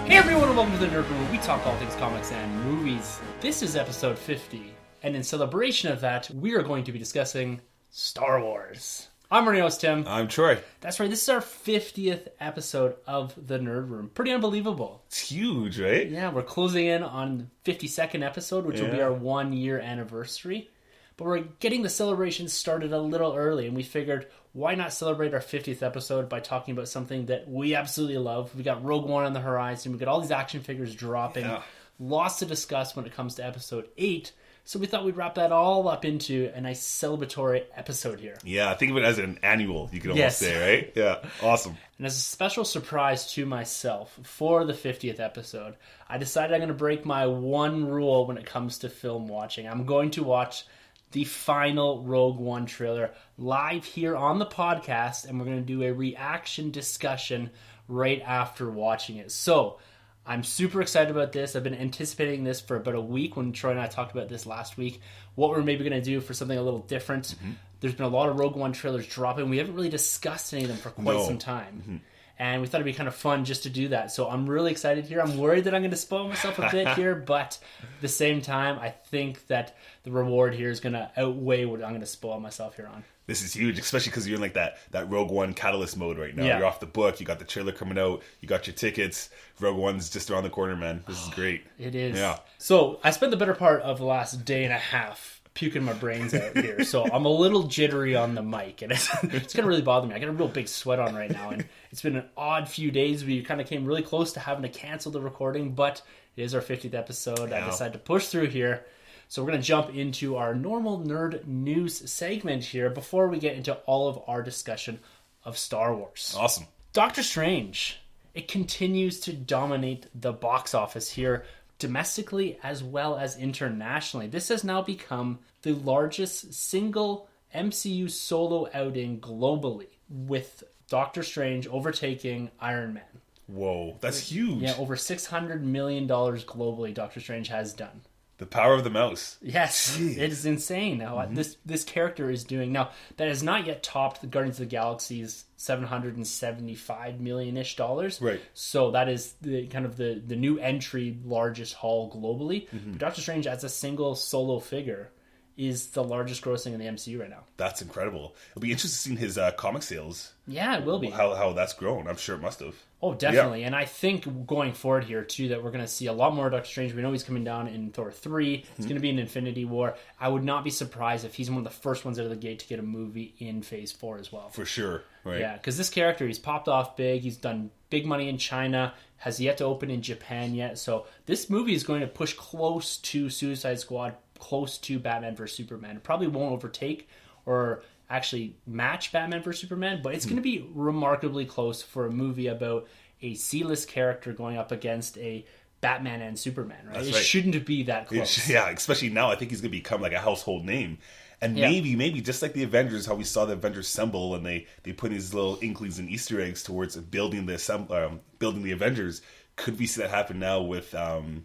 Hey everyone, and welcome to the Nerd Room, where we talk all things comics and movies. This is episode 50, and in celebration of that, we are going to be discussing Star Wars. I'm Reneo's Tim. I'm Troy. That's right, this is our 50th episode of the Nerd Room. Pretty unbelievable. It's huge, right? Yeah, we're closing in on the 52nd episode, which will be our 1 year anniversary. But we're getting the celebration started a little early, and we figured, why not celebrate our 50th episode by talking about something that we absolutely love? We got Rogue One on the horizon, we got all these action figures dropping, lots to discuss when it comes to episode 8, so we thought we'd wrap that all up into a nice celebratory episode here. Yeah, think of it as an annual, you could almost say, right? Yeah, awesome. And as a special surprise to myself, for the 50th episode, I decided I'm going to break my one rule when it comes to film watching. I'm going to watch the final Rogue One trailer live here on the podcast, and we're going to do a reaction discussion right after watching it. So, I'm super excited about this. I've been anticipating this for about a week when Troy and I talked about this last week. What we're maybe going to do for something a little different. Mm-hmm. There's been a lot of Rogue One trailers dropping. We haven't really discussed any of them for quite some time. Mm-hmm. And we thought it'd be kind of fun just to do that. So I'm really excited here. I'm worried that I'm going to spoil myself a bit here, but at the same time, I think that the reward here is going to outweigh what I'm going to spoil myself here on. This is huge, especially because you're in like that Rogue One catalyst mode right now. Yeah. You're off the book. You got the trailer coming out. You got your tickets. Rogue One's just around the corner, man. This is great. It is. Yeah. So I spent the better part of the last day and a half puking my brains out here, so I'm a little jittery on the mic, and it's going to really bother me. I got a real big sweat on right now, and it's been an odd few days. We kind of came really close to having to cancel the recording, but it is our 50th episode. I decided to push through here. So we're going to jump into our normal nerd news segment here before we get into all of our discussion of Star Wars. Awesome. Doctor Strange. It continues to dominate the box office here, domestically as well as internationally. This has now become the largest single MCU solo outing globally, with Doctor Strange overtaking Iron Man. Whoa, that's huge. Yeah, over $600 million globally Doctor Strange has done. The power of the mouse. Yes, Jeez. It is insane now. This character is doing now. That has not yet topped the Guardians of the Galaxy's $775 million-ish dollars. Right. So that is the kind of the new entry, largest haul globally. But Doctor Strange as a single solo figure is the largest grossing in the MCU right now. That's incredible. It'll be interesting to see his comic sales. Yeah, it will be. How that's grown. I'm sure it must have. Oh, definitely. Yeah. And I think going forward here, too, that we're going to see a lot more Doctor Strange. We know he's coming down in Thor 3. It's going to be in Infinity War. I would not be surprised if he's one of the first ones out of the gate to get a movie in Phase 4 as well. For sure. Right. Yeah, because this character, he's popped off big. He's done big money in China. Has yet to open in Japan yet. So this movie is going to push close to Suicide Squad, close to Batman vs. Superman. It probably won't overtake or actually match Batman vs. Superman, but it's going to be remarkably close for a movie about a C-list character going up against a Batman and Superman, right? That's it right. Shouldn't be that close. Yeah, especially now. I think he's going to become like a household name. And maybe just like the Avengers, how we saw the Avengers assemble, and they put these little inklings and Easter eggs towards building the Avengers. Could we see that happen now with the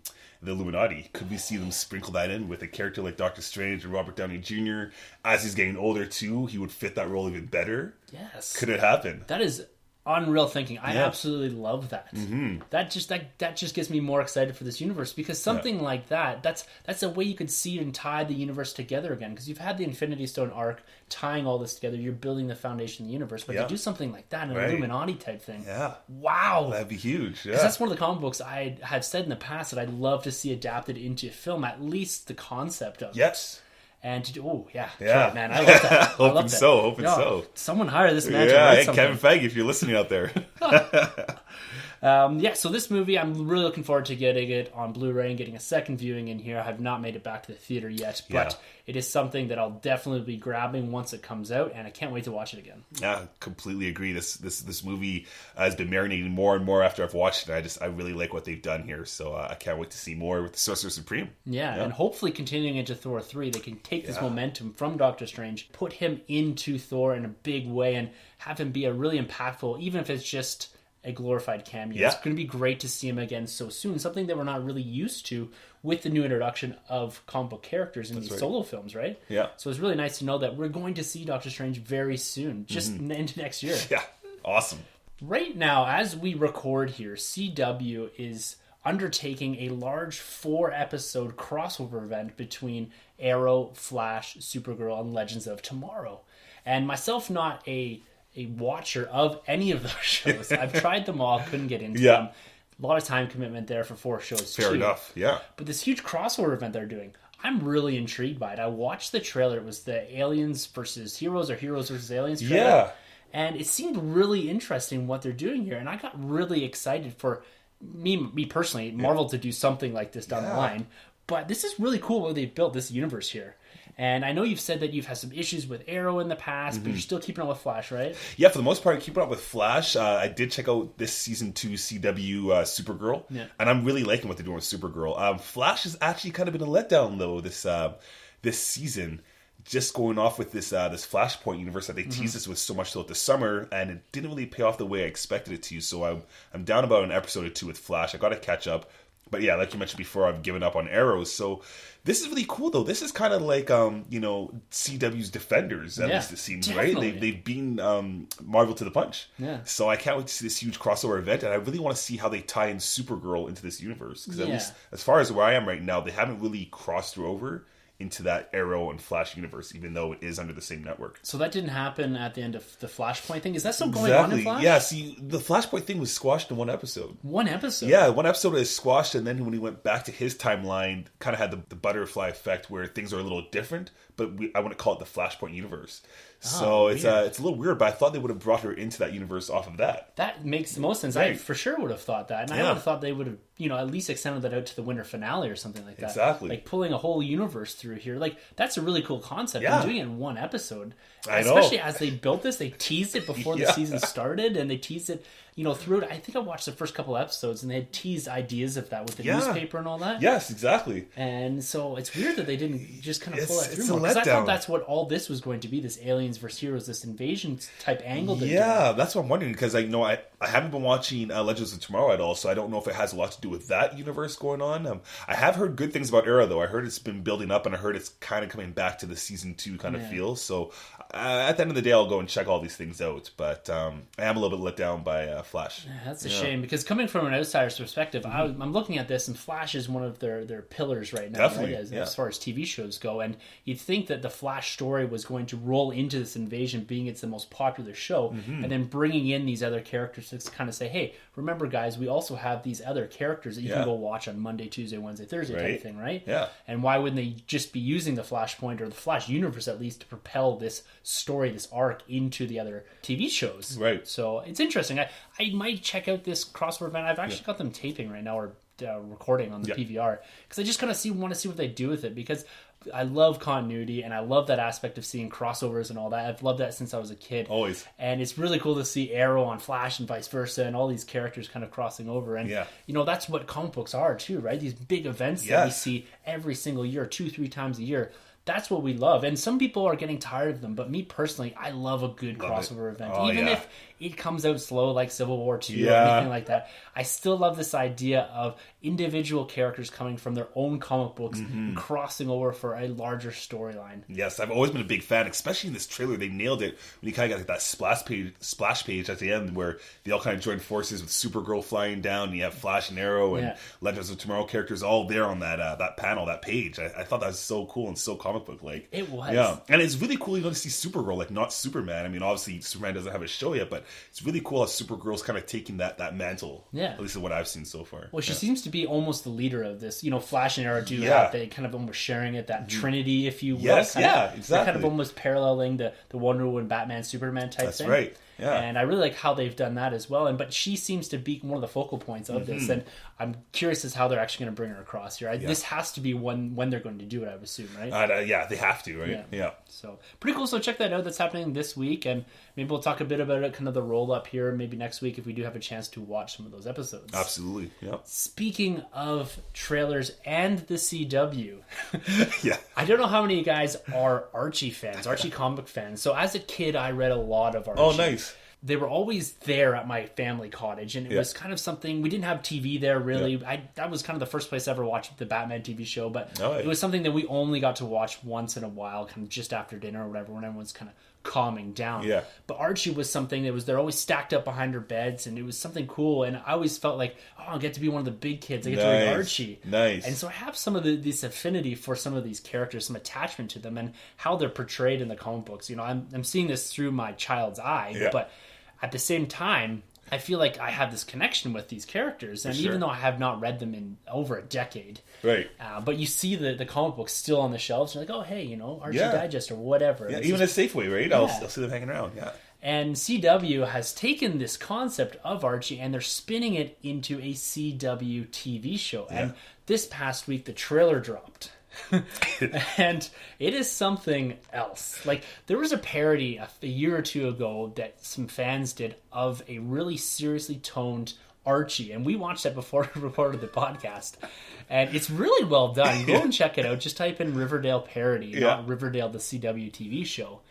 Illuminati? Could we see them sprinkle that in with a character like Doctor Strange and Robert Downey Jr. As he's getting older too, he would fit that role even better? Yes. Could it happen? That is unreal thinking. I absolutely love that. Mm-hmm. That just gets me more excited for this universe, because something like that's a way you could see and tie the universe together again, because you've had the Infinity Stone arc tying all this together. You're building the foundation of the universe, but to do something like that, an Illuminati type thing, wow, that'd be huge. Because that's one of the comic books I have said in the past that I'd love to see adapted into film, at least the concept of it. And to do, sure, man, I love that. Hoping so. Someone hire this man. Hey, Kevin Feige, if you're listening out there. So this movie, I'm really looking forward to getting it on Blu-ray and getting a second viewing in here. I have not made it back to the theater yet, but it is something that I'll definitely be grabbing once it comes out, and I can't wait to watch it again. Yeah, completely agree. This movie has been marinating more and more after I've watched it. I really like what they've done here, so I can't wait to see more with the Sorcerer Supreme. Yeah, and hopefully continuing into Thor 3, they can take this momentum from Doctor Strange, put him into Thor in a big way, and have him be a really impactful, even if it's just a glorified cameo. Yeah. It's going to be great to see him again so soon, something that we're not really used to with the new introduction of comic book characters in these solo films, right? Yeah. So it's really nice to know that we're going to see Doctor Strange very soon, just into next year. Yeah, awesome. Right now, as we record here, CW is undertaking a large 4-episode crossover event between Arrow, Flash, Supergirl, and Legends of Tomorrow. And myself, not a watcher of any of those shows. I've tried them all, couldn't get into them. A lot of time commitment there for 4 shows. Fair enough, yeah. But this huge crossover event they're doing, I'm really intrigued by it. I watched the trailer. It was the Aliens versus Heroes or Heroes versus Aliens trailer. Yeah. And it seemed really interesting what they're doing here. And I got really excited for me personally, Marvel to do something like this down the line. But this is really cool what they've built, this universe here. And I know you've said that you've had some issues with Arrow in the past, but you're still keeping up with Flash, right? Yeah, for the most part, I keep up with Flash. I did check out this season 2 CW Supergirl, and I'm really liking what they're doing with Supergirl. Flash has actually kind of been a letdown, though, this season. Just going off with this Flashpoint universe that they teased us with so much throughout the summer, and it didn't really pay off the way I expected it to. So I'm down about an episode or 2 with Flash. I got to catch up. But yeah, like you mentioned before, I've given up on Arrows. So this is really cool, though. This is kind of like, CW's Defenders, at least it seems, definitely. right? They've beaten Marvel to the punch. Yeah. So I can't wait to see this huge crossover event, and I really want to see how they tie in Supergirl into this universe. Because at least, as far as where I am right now, they haven't really crossed over into that Arrow and Flash universe, even though it is under the same network. So that didn't happen at the end of the Flashpoint thing? Is that still going on in Flash? Yeah, see, the Flashpoint thing was squashed in 1 episode. 1 episode? Yeah, 1 episode is squashed, and then when he went back to his timeline, kind of had the butterfly effect where things are a little different, but I want to call it the Flashpoint universe. So it's a little weird, but I thought they would have brought her into that universe off of that. That makes the most sense. Right. I for sure would have thought that. And I would have thought they would have, at least extended that out to the winter finale or something like that. Exactly. Like pulling a whole universe through here. Like, that's a really cool concept. Yeah. And doing it in 1 episode. I know. Especially as they built this, they teased it before the season started, and they teased it, through it. I think I watched the first couple episodes, and they had teased ideas of that with the newspaper and all that. Yes, exactly. And so it's weird that they didn't just kind of pull that through it's more. a Because I letdown. thought that's what all this was going to be, this aliens versus heroes, this invasion type angle. Yeah, that's what I'm wondering, because I haven't been watching Legends of Tomorrow at all, so I don't know if it has a lot to do with that universe going on. I have heard good things about Arrow, though. I heard it's been building up, and I heard it's kind of coming back to the season 2 kind of feel. So at the end of the day, I'll go and check all these things out. But I am a little bit let down by Flash. Yeah, that's a shame, because coming from an outsider's perspective, I'm looking at this, and Flash is one of their pillars right now, Definitely, right? As far as TV shows go. And you'd think that the Flash story was going to roll into this invasion, being it's the most popular show, and then bringing in these other characters to kind of say, hey, remember, guys, we also have these other characters that you can go watch on Monday, Tuesday, Wednesday, Thursday type of thing, right? Yeah. And why wouldn't they just be using the Flashpoint or the Flash universe at least to propel this story, this arc into the other TV shows? Right. So it's interesting. I might check out this crossover event. I've actually got them taping right now, or recording on the PVR, because I just kind of want to see what they do with it, because I love continuity, and I love that aspect of seeing crossovers and all that. I've loved that since I was a kid. Always. And it's really cool to see Arrow on Flash and vice versa, and all these characters kind of crossing over. And, that's what comic books are too, right? These big events that we see every single year, 2-3 times a year. That's what we love. And some people are getting tired of them, but me personally, I love a good crossover event. Even if it comes out slow like Civil War 2 or anything like that, I still love this idea of individual characters coming from their own comic books and crossing over for a larger storyline. Yes, I've always been a big fan, especially in this trailer. They nailed it when you kind of got that splash page at the end where they all kind of join forces with Supergirl flying down, and you have Flash and Arrow and Legends of Tomorrow characters all there on that panel, that page. I thought that was so cool and so comic book like. It was. Yeah, and it's really cool to see Supergirl, like not Superman. I mean, obviously Superman doesn't have a show yet, but it's really cool how Supergirl's kind of taking that mantle. Yeah. At least what I've seen so far. Well, she seems to be almost the leader of this. Flash and Arrow do have, they kind of almost sharing it, that trinity, if you will. Yes, exactly. They're kind of almost paralleling the Wonder Woman, Batman, Superman type thing. That's right. Yeah. And I really like how they've done that as well. But she seems to be one of the focal points of this. And I'm curious as how they're actually going to bring her across here. This has to be when they're going to do it, I would assume, right? Yeah, they have to, right? Yeah. So pretty cool. So check that out. That's happening this week. And maybe we'll talk a bit about it, kind of the roll up here, maybe next week if we do have a chance to watch some of those episodes. Absolutely. Yeah. Speaking of trailers and the CW, yeah, I don't know how many of you guys are Archie fans, Archie comic fans. So as a kid, I read a lot of Archie. Oh, nice. They were always there at my family cottage, and it was kind of something, we didn't have TV there really. That was kind of the first place I ever watched the Batman TV show, but it was something that we only got to watch once in a while, kind of just after dinner or whatever, when everyone's kind of calming down. Yeah. But Archie was something that they're always stacked up behind their beds, and it was something cool. And I always felt like, I get to be one of the big kids. I get to read Archie. Nice. And so I have some of this affinity for some of these characters, some attachment to them, and how they're portrayed in the comic books. I'm seeing this through my child's eye, but at the same time, I feel like I have this connection with these characters, and even though I have not read them in over a decade, right? But you see the comic books still on the shelves. You're like, oh, hey, Archie Digest or whatever. Yeah, even a Safeway, right? I'll see them hanging around. Yeah. And CW has taken this concept of Archie and they're spinning it into a CW TV show. Yeah. And this past week, the trailer dropped. And it is something else. Like, there was a parody a year or two ago that some fans did of a really seriously toned Archie, and we watched that before we recorded the podcast, and it's really well done. Go and check it out. Just type in Riverdale parody, not Riverdale the CW TV show.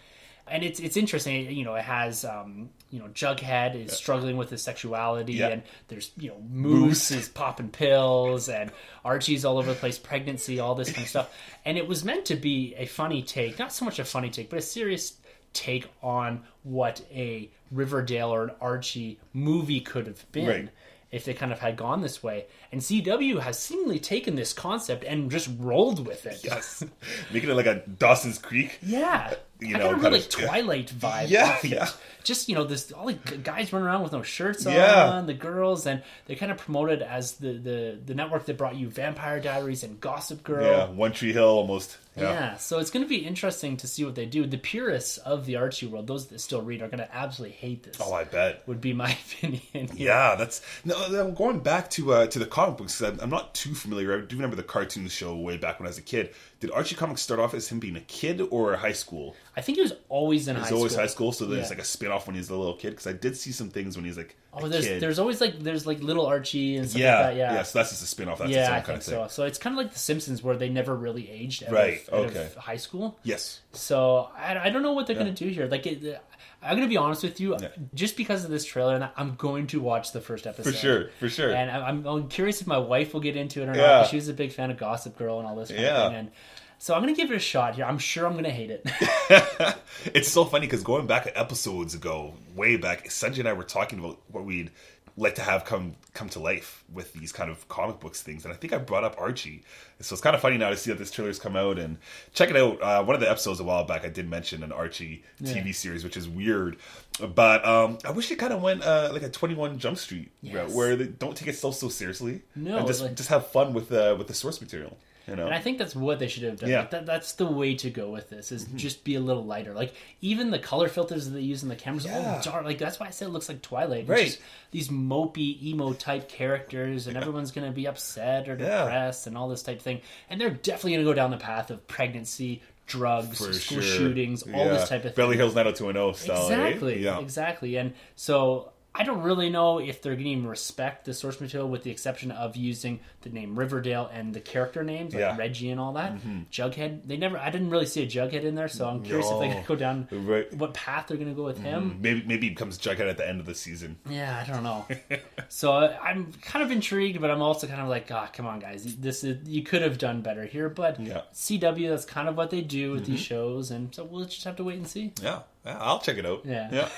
And it's interesting, it has, Jughead is struggling with his sexuality, and there's, Moose is popping pills, and Archie's all over the place, pregnancy, all this kind of stuff. And it was meant to be a funny take, not so much a funny take, but a serious take on what a Riverdale or an Archie movie could have been. If they kind of had gone this way. And CW has seemingly taken this concept and just rolled with it. Yes. Making it like a Dawson's Creek. Yeah. I got a really Twilight vibe off it. Just, this all the guys running around with no shirts on, the girls, and they kind of promoted as the network that brought you Vampire Diaries and Gossip Girl. Yeah, One Tree Hill almost. Yeah, so it's going to be interesting to see what they do. The purists of the Archie world, those that still read, are going to absolutely hate this. Oh, I bet. Would be my opinion. Yeah, that's... No, going back to the comic books, I'm not too familiar. I do remember the cartoon show way back when I was a kid. Did Archie comics start off as him being a kid or high school? I think he was always in high school. Always high school, so there's like a spin-off when he's a little kid, because I did see some things when he's like a kid. There's always there's little Archie and stuff like that. Yeah, so that's just a spin-off. That's its own I kind of think thing. So it's kind of like The Simpsons, where they never really aged out of high school. Yes. So I don't know what they're going to do here. I'm going to be honest with you, just because of this trailer, and I'm going to watch the first episode. For sure. And I'm curious if my wife will get into it or not, because she was a big fan of Gossip Girl and all this kind of thing. And so I'm going to give it a shot here. I'm sure I'm going to hate it. It's so funny, because going back episodes ago, way back, Sanjay and I were talking about what we'd like to have come to life with these kind of comic books things, and I think I brought up Archie. So it's kind of funny now to see that this trailer's come out, and check it out. One of the episodes a while back, I did mention an Archie TV series, which is weird, but I wish it kind of went like a 21 Jump Street route, where they don't take itself so seriously, and just have fun with the source material. And I think that's what they should have done. That's the way to go with this, is just be a little lighter. Like, even the color filters that they use in the cameras, all dark. Like, that's why I said it looks like Twilight. Right. Just these mopey, emo-type characters, and everyone's going to be upset or depressed and all this type of thing. And they're definitely going to go down the path of pregnancy, drugs, school shootings, all this type of thing. Beverly Hills 90210 style. Exactly. And so I don't really know if they're going to even respect the source material, with the exception of using the name Riverdale and the character names, like Reggie and all that. Jughead, I didn't really see a Jughead in there, so I'm curious if they're going to go down what path they're going to go with him. Maybe he becomes Jughead at the end of the season. Yeah, I don't know. So I'm kind of intrigued, but I'm also kind of like, come on, guys, you could have done better here. But CW, that's kind of what they do with these shows, and so we'll just have to wait and see. Yeah, I'll check it out. Yeah.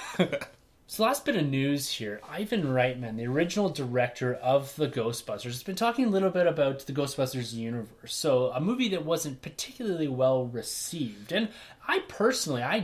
So last bit of news here. Ivan Reitman, the original director of the Ghostbusters, has been talking a little bit about the Ghostbusters universe. So a movie that wasn't particularly well received. And I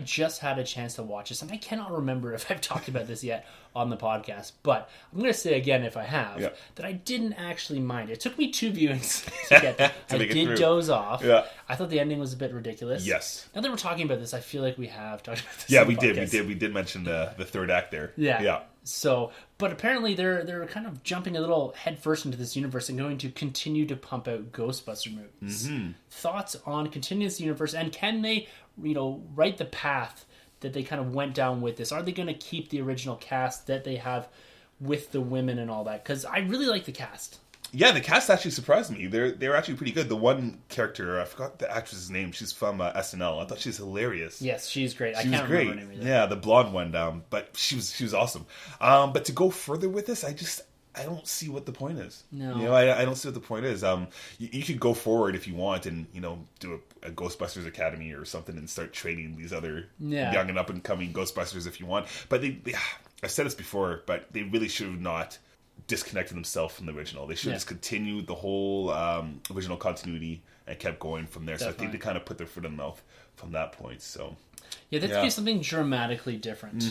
just had a chance to watch this, and I cannot remember if I've talked about this yet on the podcast, but I'm going to say again, if I have, that I didn't actually mind it. It took me 2 viewings to get there. I did doze off. Yeah. I thought the ending was a bit ridiculous. Yes. Now that we're talking about this, I feel like we have talked about this. Yeah, we did mention the third act there. Yeah. So, but apparently they're kind of jumping a little headfirst into this universe and going to continue to pump out Ghostbuster movies. Thoughts on continuing this universe, and can they, write the path that they kind of went down with this? Are they going to keep the original cast that they have with the women and all that? Because I really like the cast. Yeah, the cast actually surprised me. They're actually pretty good. The one character, I forgot the actress's name. She's from SNL. I thought she was hilarious. Yes, she's great. I can't remember her name either. Yeah, the blonde one. But she was awesome. But to go further with this, I don't see what the point is. No. You know, I don't see what the point is. You could go forward if you want and, you know, do a Ghostbusters Academy or something and start training these other young and up-and-coming Ghostbusters if you want. But I've said this before, but they really should have not disconnected themselves from the original. They should have just continued the whole original continuity and kept going from there. Definitely. So I think they kind of put their foot in the mouth from that point, so... Yeah, that be something dramatically different.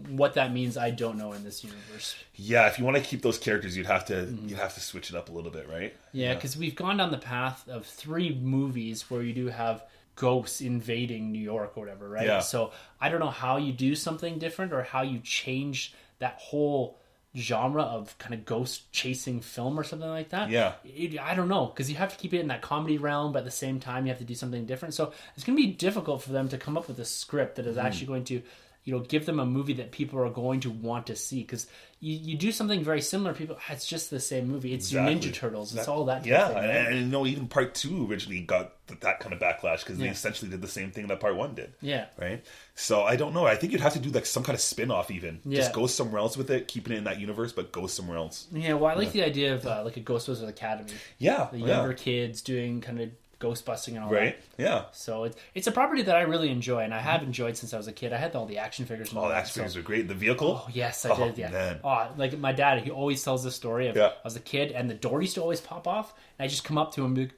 What that means, I don't know in this universe. Yeah, if you want to keep those characters, you'd have to switch it up a little bit, right? Yeah, because we've gone down the path of 3 movies where you do have ghosts invading New York or whatever, right? Yeah. So I don't know how you do something different or how you change that whole genre of kind of ghost chasing film or something like that. Yeah. I don't know, because you have to keep it in that comedy realm, but at the same time you have to do something different. So it's going to be difficult for them to come up with a script that is actually going to, you know, give them a movie that people are going to want to see. Because you do something very similar, people, it's just the same movie. It's your Ninja Turtles. It's all that. Yeah, thing, right? and you know, even part 2 originally got that kind of backlash because they essentially did the same thing that part 1 did. Yeah. Right? So I don't know. I think you'd have to do like some kind of spin-off even. Yeah. Just go somewhere else with it, keeping it in that universe, but go somewhere else. Yeah, well, I like the idea of like a Ghostbusters Academy. Yeah. The younger kids doing kind of ghost busting and all that. Right, yeah. So it's a property that I really enjoy, and I have enjoyed since I was a kid. I had all the action figures. And all the action figures are great. The vehicle? Oh, yes, I did, yeah. Man. Oh, like my dad, he always tells this story of I was a kid, and the door used to always pop off, and I just come up to him with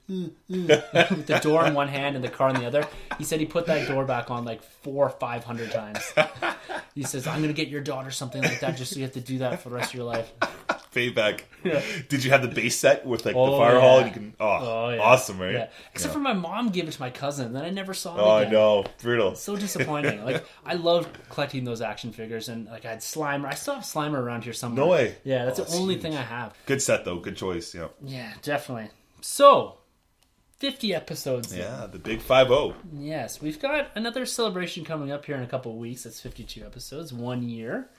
the door in one hand and the car in the other. He said he put that door back on like 400 or 500 times. He says, I'm going to get your daughter something like that just so you have to do that for the rest of your life. Payback. Yeah. Did you have the base set with like the fire hall? And you can awesome, right? Yeah. Except for my mom gave it to my cousin, and then I never saw it again. Oh no, brutal. So disappointing. Like I loved collecting those action figures, and like I had Slimer. I still have Slimer around here somewhere. No way. Yeah, that's the only thing I have. Good set though. Good choice. Yeah. Yeah, definitely. So 50 episodes. Yeah, the big 5-0. Yes, we've got another celebration coming up here in a couple of weeks. That's 52 episodes, 1 year.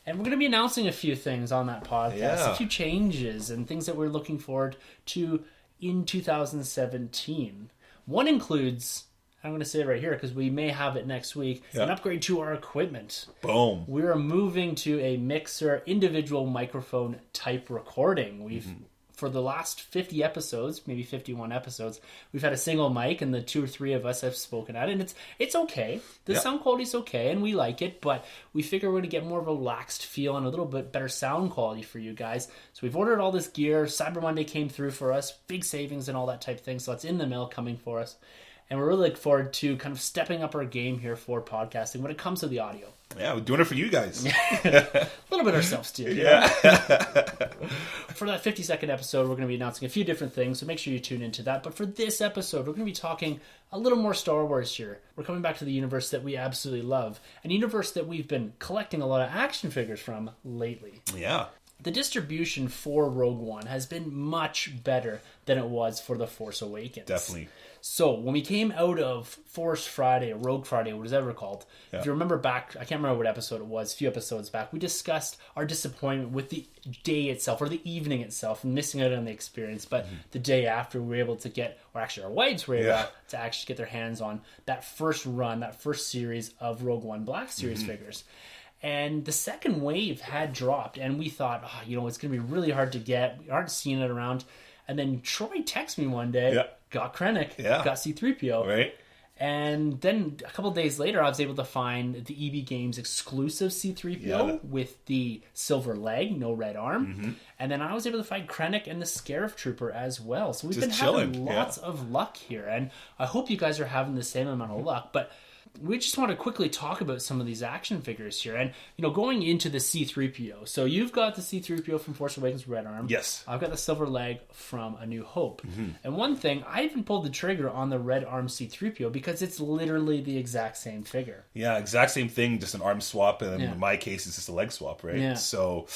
And we're going to be announcing a few things on that podcast, a few changes and things that we're looking forward to in 2017. One includes, I'm going to say it right here because we may have it next week, an upgrade to our equipment. Boom. We're moving to a mixer, individual microphone type recording. We've for the last 50 episodes, maybe 51 episodes, we've had a single mic, and the 2 or 3 of us have spoken at it, and it's okay. The sound quality's okay, and we like it, but we figure we're going to get more of a relaxed feel and a little bit better sound quality for you guys. So we've ordered all this gear. Cyber Monday came through for us, big savings and all that type of thing, so it's in the mail coming for us. And we're really looking forward to kind of stepping up our game here for podcasting when it comes to the audio. Yeah, we're doing it for you guys. A little bit ourselves, too. Yeah. For that 52nd episode, we're going to be announcing a few different things, so make sure you tune into that. But for this episode, we're going to be talking a little more Star Wars here. We're coming back to the universe that we absolutely love, an universe that we've been collecting a lot of action figures from lately. Yeah. The distribution for Rogue One has been much better than it was for The Force Awakens. Definitely. So, when we came out of Force Friday, or Rogue Friday, what it's ever called, if you remember back, I can't remember what episode it was, a few episodes back, we discussed our disappointment with the day itself, or the evening itself, and missing out on the experience. But the day after, we were able to get, or actually our wives were able to actually get their hands on that first run, that first series of Rogue One Black Series figures. And the second wave had dropped, and we thought, it's going to be really hard to get. We aren't seeing it around. And then Troy texted me one day, got Krennic, got C-3PO. Right. And then a couple of days later, I was able to find the EB Games exclusive C-3PO with the silver leg, no red arm. And then I was able to find Krennic and the Scarif Trooper as well. So we've been having lots of luck here. And I hope you guys are having the same amount of luck. But we just want to quickly talk about some of these action figures here. And, going into the C-3PO. So you've got the C-3PO from Force Awakens Red Arm. Yes. I've got the silver leg from A New Hope. And one thing, I even pulled the trigger on the Red Arm C-3PO because it's literally the exact same figure. Yeah, exact same thing, just an arm swap. And in my case, it's just a leg swap, right? Yeah. So,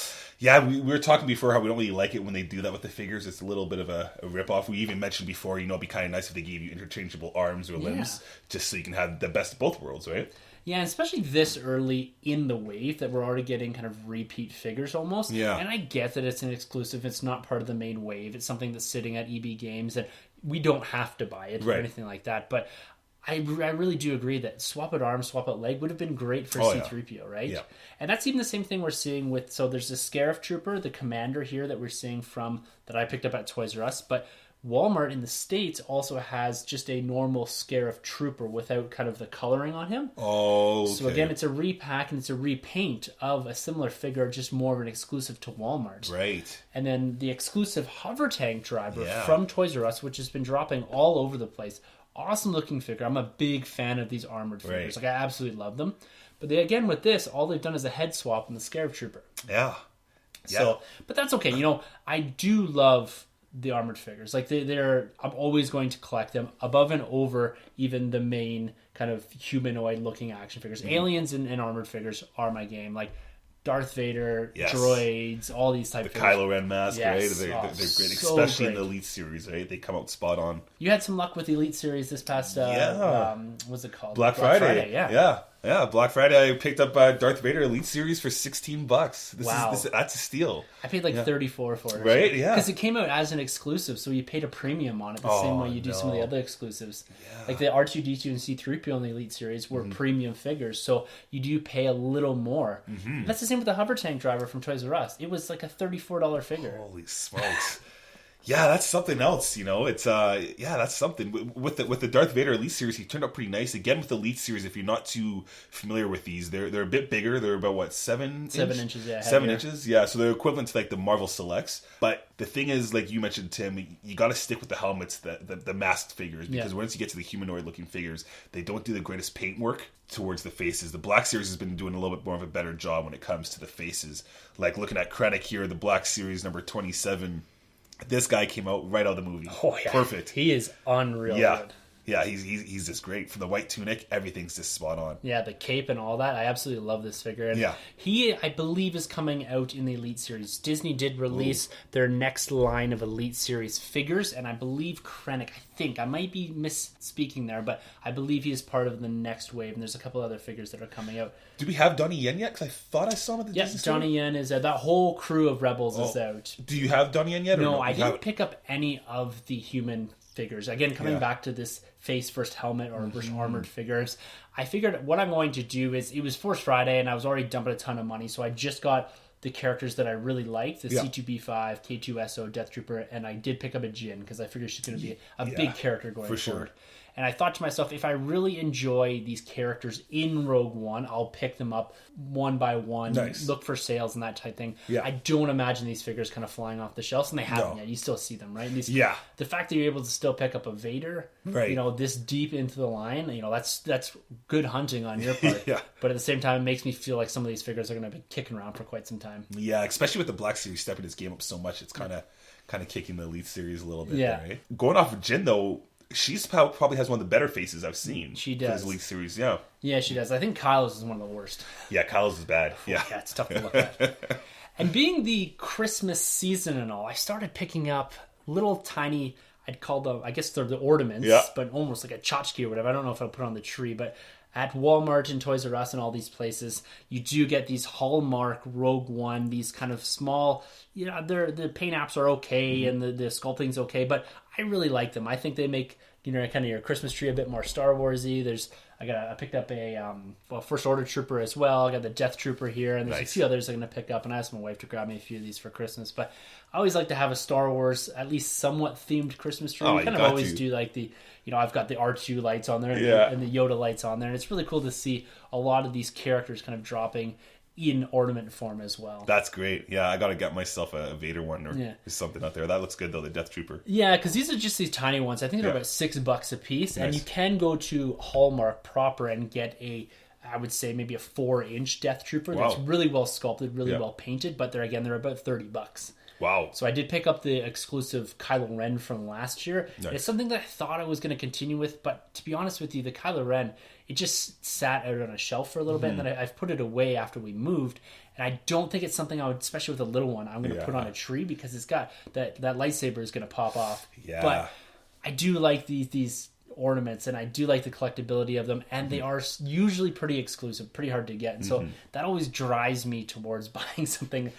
we were talking before how we don't really like it when they do that with the figures. It's a little bit of a ripoff. We even mentioned before, it'd be kind of nice if they gave you interchangeable arms or limbs, just so you can have the best of both worlds, right? Yeah, and especially this early in the wave that we're already getting kind of repeat figures almost. Yeah. And I get that it's an exclusive. It's not part of the main wave. It's something that's sitting at EB Games and we don't have to buy it or anything like that. But I really do agree that swap out arm, swap out leg would have been great for C-3PO, right? Yeah. And that's even the same thing we're seeing with, so there's the Scarif Trooper, the commander here that we're seeing that I picked up at Toys R Us, but Walmart in the States also has just a normal Scarif Trooper without kind of the coloring on him. Oh, okay. So again, it's a repack and it's a repaint of a similar figure, just more of an exclusive to Walmart. Right. And then the exclusive hover tank driver from Toys R Us, which has been dropping all over the place. Awesome looking figure. I'm a big fan of these armored figures. Like, I absolutely love them. But again, with this, all they've done is a head swap in the Scarif Trooper. Yeah. So, but that's okay. You know, I do love the armored figures. Like, I'm always going to collect them above and over even the main kind of humanoid looking action figures. Aliens and armored figures are my game. Like, Darth Vader, droids, all these type of the Kylo Ren mask, right? They're great, so especially great. in the Elite series, right? They come out spot on. You had some luck with the Elite series this past, what's it called? Black Friday. Yeah, Black Friday. I picked up Darth Vader Elite series for $16. That's a steal. I paid like $34 for it, right? Yeah, because it came out as an exclusive, so you paid a premium on it the same way you do some of the other exclusives. Like the R2D2 and C-3PO in the Elite series were premium figures, so you do pay a little more. That's the same with the hover tank driver from Toys R Us. It was like a $34 figure. Holy smokes! Yeah, that's something else, you know. It's that's something. With the Darth Vader Elite series, he turned out pretty nice. Again, with the Elite series, if you're not too familiar with these, they're a bit bigger. They're about what, 7 inches, yeah. 7 inches, yeah. So they're equivalent to like the Marvel Selects. But the thing is, like you mentioned, Tim, you got to stick with the helmets, the masked figures, because once you get to the humanoid looking figures, they don't do the greatest paint work towards the faces. The Black series has been doing a little bit more of a better job when it comes to the faces. Like looking at Krennic here, the Black series number 27. This guy came out right out of the movie. Oh, yeah. Perfect. He is unreal good. Yeah, he's just great. For the white tunic, everything's just spot on. Yeah, the cape and all that. I absolutely love this figure. And he, I believe, is coming out in the Elite series. Disney did release their next line of Elite series figures, and I believe Krennic, I might be misspeaking there, but I believe he is part of the next wave, and there's a couple other figures that are coming out. Do we have Donnie Yen yet? Because I thought I saw him at the Disney store. Donnie Yen is out. That whole crew of Rebels is out. Do you have Donnie Yen yet? No, I didn't pick up any of the human figures. Again, coming back to this face first helmet or first armored figures, I figured what I'm going to do is, it was Force Friday and I was already dumping a ton of money, so I just got the characters that I really liked, the C2B5, K2SO, Death Trooper, and I did pick up a Jyn because I figured she's going to be a big character going forward. Sure. And I thought to myself, if I really enjoy these characters in Rogue One, I'll pick them up one by one, look for sales and that type thing. I don't imagine these figures kind of flying off the shelves, and they haven't yet. You still see them, right? The fact that you're able to still pick up a Vader, you know, this deep into the line, you know, that's good hunting on your part. But at the same time, it makes me feel like some of these figures are going to be kicking around for quite some time. Yeah, especially with the Black Series stepping his game up so much, it's kind of kicking the Elite Series a little bit. There, right? Going off of Jyn, though, she's probably has one of the better faces I've seen. She does. For this Elite series, Yeah, she does. I think Kylo's is one of the worst. Yeah, Kylo's is bad. Yeah, it's tough to look at. And being the Christmas season and all, I started picking up little tiny, I'd call them, I guess they're the ornaments, but almost like a tchotchke or whatever. I don't know if I'll put on the tree, but at Walmart and Toys R Us and all these places, you do get these Hallmark Rogue One, these kind of small, you know, the paint apps are okay and the sculpting's okay, but I really like them. I think they make, you know, kind of your Christmas tree a bit more Star Warsy. I picked up a First Order Trooper as well. I got the Death Trooper here, and there's a few others I'm going to pick up, and I asked my wife to grab me a few of these for Christmas. But I always like to have a Star Wars, at least somewhat themed Christmas tree. We kind of always do like the, you know, I've got the R2 lights on there and the Yoda lights on there, and it's really cool to see a lot of these characters kind of dropping in ornament form as well. That's great. Yeah, I gotta get myself a Vader one or something out there. That looks good though, the Death Trooper. Yeah, because these are just these tiny ones. I think they're about $6 a piece, and you can go to Hallmark proper and get I would say maybe a 4-inch Death Trooper that's really well sculpted, really well painted, but they're about $30. Wow. So I did pick up the exclusive Kylo Ren from last year. It's something that I thought I was going to continue with, but to be honest with you, the Kylo Ren, it just sat out on a shelf for a little bit, and then I've put it away after we moved, and I don't think it's something I would, especially with a little one, I'm going to put on a tree, because it's got, that lightsaber is going to pop off. Yeah. But I do like these ornaments, and I do like the collectability of them, and they are usually pretty exclusive, pretty hard to get, and so that always drives me towards buying something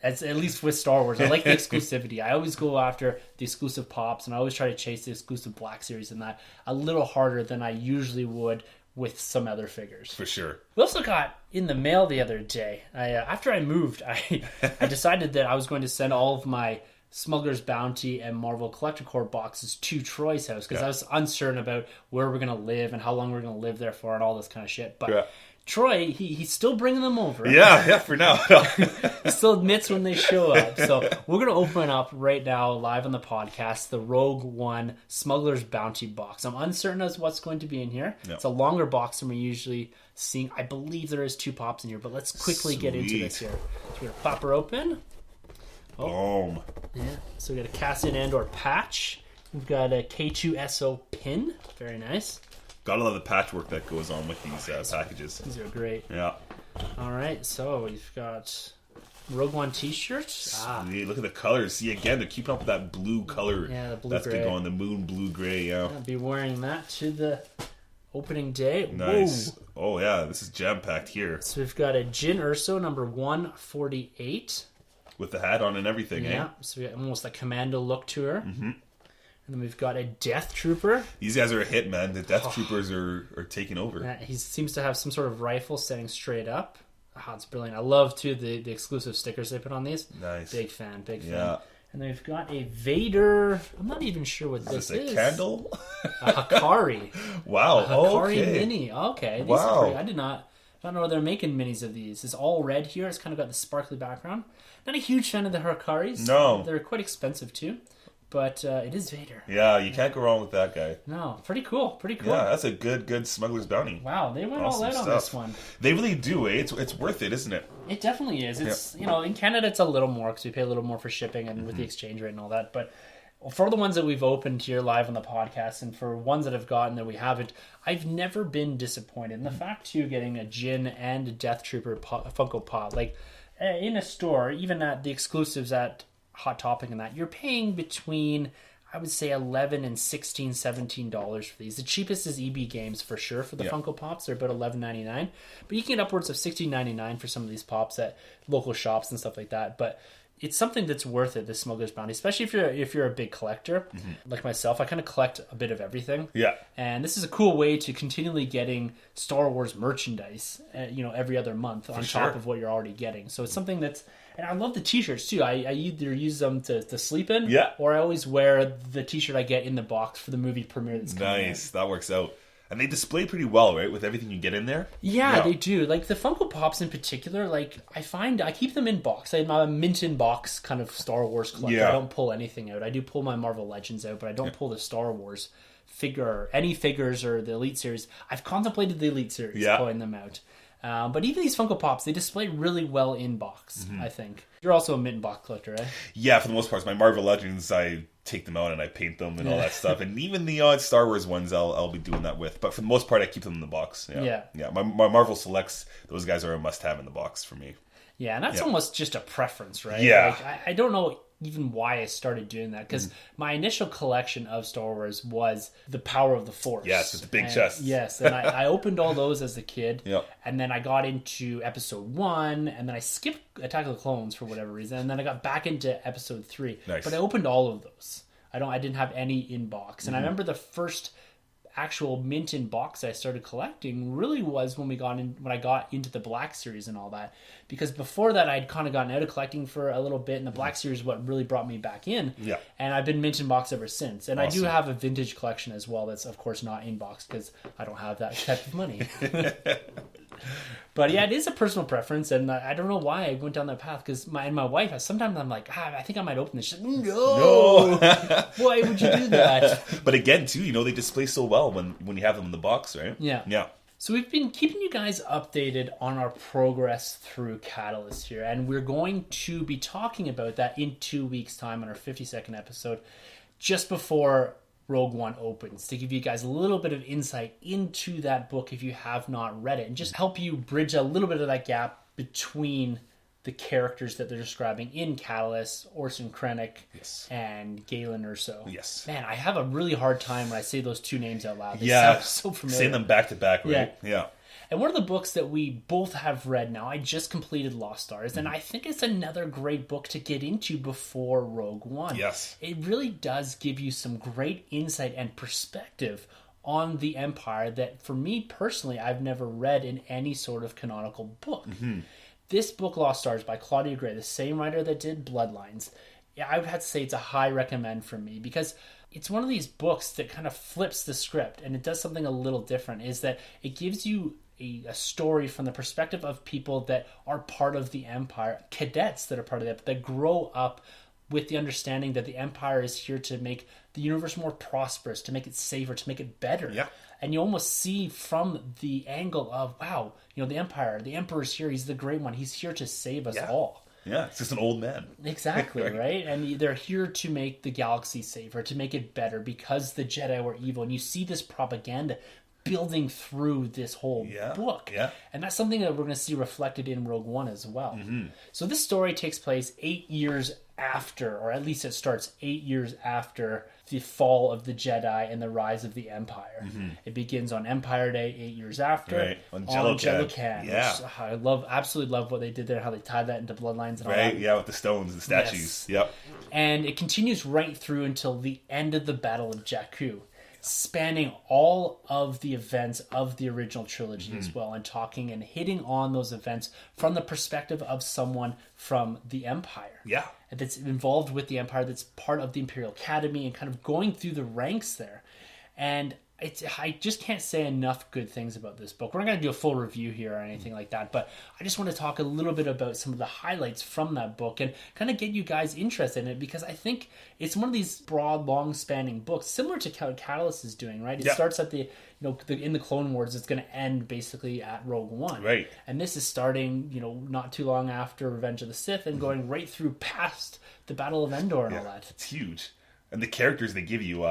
At least with Star Wars, I like the exclusivity. I always go after the exclusive pops, and I always try to chase the exclusive Black Series and that a little harder than I usually would with some other figures. For sure. We also got in the mail the other day. After I moved, I decided that I was going to send all of my Smugglers Bounty and Marvel Collector Corps boxes to Troy's house because I was uncertain about where we're going to live and how long we're going to live there for and all this kind of shit. But Troy, he's still bringing them over. Yeah, for now. He still admits when they show up. So we're going to open up right now, live on the podcast, the Rogue One Smuggler's Bounty box. I'm uncertain as what's going to be in here. Yep. It's a longer box than we're usually seeing. I believe there is 2 pops in here, but let's quickly get into this here. So we're going to pop her open. Boom. Yeah. So we got a Cassian Andor patch. We've got a K2SO pin. Very nice. Gotta love the patchwork that goes on with these packages. These are great. Yeah. All right, so we've got Rogue One t-shirt. Sweet. Look at the colors. See, again, they're keeping up with that blue color. Yeah, the blue that's gray. That's going the moon blue gray, yeah. I'll be wearing that to the opening day. Nice. Whoa. Oh, yeah, this is jam-packed here. So we've got a Jyn Erso number 148. With the hat on and everything, yeah. So we got almost a commando look to her. Mm-hmm. And then we've got a Death Trooper. These guys are a hit, man. The Death Troopers are taking over. Yeah, he seems to have some sort of rifle standing straight up. It's brilliant. I love, too, the exclusive stickers they put on these. Nice. Big fan. Yeah. And then we've got a Vader. I'm not even sure what this is. A candle? A Hikari. Wow. A Hikari okay. mini. Okay. These wow. are pretty, I did not know they're making minis of these. It's all red here. It's kind of got the sparkly background. Not a huge fan of the Hikaris. No. They're quite expensive, too. But it is Vader. Yeah, you can't go wrong with that guy. No, pretty cool. Yeah, that's a good Smuggler's Bounty. Wow, they went all out on this one. They really do. It's worth it, isn't it? It definitely is. It's in Canada it's a little more because we pay a little more for shipping and with the exchange rate and all that. But for the ones that we've opened here live on the podcast and for ones that have gotten that we haven't, I've never been disappointed. And the fact too, getting a Jyn and a Death Trooper Funko Pop, like in a store, even at the exclusives at Hot Topic and that, you're paying between, I would say, $11 and $16, $17 for these. The cheapest is EB Games for sure for the Funko Pops. They're about $11.99. But you can get upwards of $16.99 for some of these pops at local shops and stuff like that. But it's something that's worth it, this Smuggler's Bounty, especially if you're a big collector like myself. I kind of collect a bit of everything. Yeah. And this is a cool way to continually getting Star Wars merchandise, every other month on top of what you're already getting. So it's something that's... And I love the t-shirts too. I either use them to sleep in, or I always wear the t-shirt I get in the box for the movie premiere that's coming Nice, that works out. And they display pretty well, right, with everything you get in there? Yeah, they do. Like the Funko Pops in particular, like I find I keep them in box. I'm a mint in box kind of Star Wars collector. Yeah. I don't pull anything out. I do pull my Marvel Legends out, but I don't pull the Star Wars figure, any figures or the Elite Series. I've contemplated the Elite Series, pulling them out. But even these Funko Pops, they display really well in box, I think. You're also a mint box collector, right? Yeah, for the most part. My Marvel Legends, I take them out and I paint them and all that stuff. And even the odd Star Wars ones, I'll be doing that with. But for the most part, I keep them in the box. Yeah. My Marvel Selects, those guys are a must-have in the box for me. Yeah, and that's almost just a preference, right? Yeah. Like, I don't know even why I started doing that, because my initial collection of Star Wars was the Power of the Force. Yes, with the big chest. Yes, and I opened all those as a kid, Yep. and then I got into Episode 1, and then I skipped Attack of the Clones for whatever reason, and then I got back into Episode 3. Nice. But I opened all of those. I didn't have any in box, and I remember the first actual mint in box I started collecting really was when I got into the Black Series and all that, because before that I'd kind of gotten out of collecting for a little bit, and the Black Series is what really brought me back in. Yeah. And I've been mint in box ever since. And Awesome. I do have a vintage collection as well that's of course not in box because I don't have that type of money. But yeah, it is a personal preference, and I don't know why I went down that path, because my wife, sometimes I'm like, I think I might open this. She's like, no. Why would you do that? But again, too, they display so well when you have them in the box, right? Yeah. Yeah. So we've been keeping you guys updated on our progress through Catalyst here, and we're going to be talking about that in 2 weeks' time on our 52nd episode, just before Rogue One opens, to give you guys a little bit of insight into that book if you have not read it, and just help you bridge a little bit of that gap between the characters that they're describing in Catalyst, Orson Krennic, Yes. and Galen Erso. Yes. Man, I have a really hard time when I say those two names out loud. They Yeah. sound so familiar. Saying them back to back, right? Yeah. And one of the books that we both have read now, I just completed Lost Stars, and I think it's another great book to get into before Rogue One. Yes. It really does give you some great insight and perspective on the Empire that, for me personally, I've never read in any sort of canonical book. This book, Lost Stars, by Claudia Gray, the same writer that did Bloodlines, I would have to say it's a high recommend from me, because it's one of these books that kind of flips the script, and it does something a little different, is that it gives you a story from the perspective of people that are part of the Empire, cadets that are part of that, that grow up with the understanding that the Empire is here to make the universe more prosperous, to make it safer, to make it better. Yeah. And you almost see from the angle of, wow, the Empire, the Emperor's here, he's the great one, he's here to save us all. Yeah, it's just an old man. Exactly, right? And they're here to make the galaxy safer, to make it better, because the Jedi were evil. And you see this propaganda building through this whole book. Yeah. And that's something that we're going to see reflected in Rogue One as well. So this story takes place 8 years after, or at least it starts 8 years after the fall of the Jedi and the rise of the Empire. It begins on Empire Day 8 years after. Right. On Jellican. Yeah. Which I absolutely love what they did there, how they tied that into Bloodlines and all Right, that. yeah, with the stones and statues. Yes. Yep. And it continues right through until the end of the Battle of Jakku, spanning all of the events of the original trilogy as well, and talking and hitting on those events from the perspective of someone from the Empire. Yeah. That's involved with the Empire, that's part of the Imperial Academy, and kind of going through the ranks there. And I just can't say enough good things about this book. We're not going to do a full review here or anything like that, but I just want to talk a little bit about some of the highlights from that book and kind of get you guys interested in it, because I think it's one of these broad, long-spanning books, similar to what Catalyst is doing, right? It starts at in the Clone Wars, it's going to end basically at Rogue One. Right. And this is starting, not too long after Revenge of the Sith and going right through past the Battle of Endor and all that. It's huge. And the characters they give you,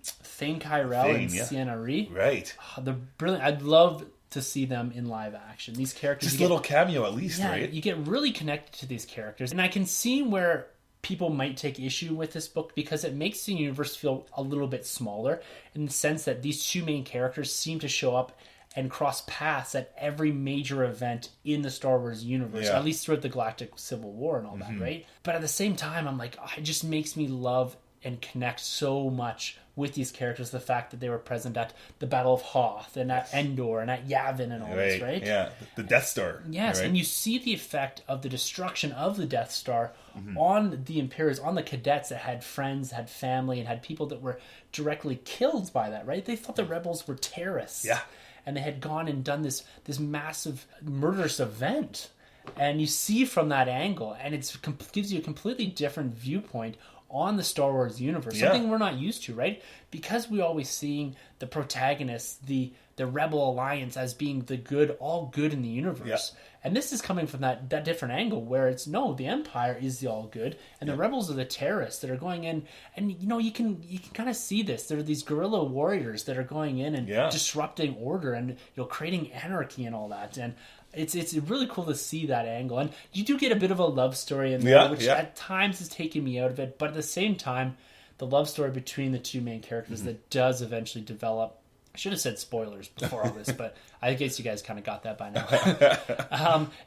Thane Kyrell and Sienna Rhee. Right. They're brilliant. I'd love to see them in live action. These characters... Just a little cameo at least, right? You get really connected to these characters. And I can see where people might take issue with this book, because it makes the universe feel a little bit smaller, in the sense that these two main characters seem to show up and cross paths at every major event in the Star Wars universe, at least throughout the Galactic Civil War and all that, right? But at the same time, I'm like, it just makes me love and connect so much with these characters, the fact that they were present at the Battle of Hoth and at Endor and at Yavin and all this, right? Yeah, the Death Star. Yes, right? and you see the effect of the destruction of the Death Star on the Imperials, on the cadets that had friends, had family, and had people that were directly killed by that, right? They thought the rebels were terrorists. Yeah. And they had gone and done this massive murderous event. And you see from that angle, and it gives you a completely different viewpoint on the Star Wars universe, something we're not used to, right? Because we always seeing the protagonists, the Rebel Alliance as being the good, all good in the universe. And this is coming from that different angle, where it's, no, the Empire is the all good, and the rebels are the terrorists that are going in, and you can kind of see this. There are these guerrilla warriors that are going in and disrupting order and creating anarchy and all that. And it's really cool to see that angle. And you do get a bit of a love story in there, which at times has taken me out of it. But at the same time, the love story between the two main characters that does eventually develop. I should have said spoilers before all this, but I guess you guys kind of got that by now.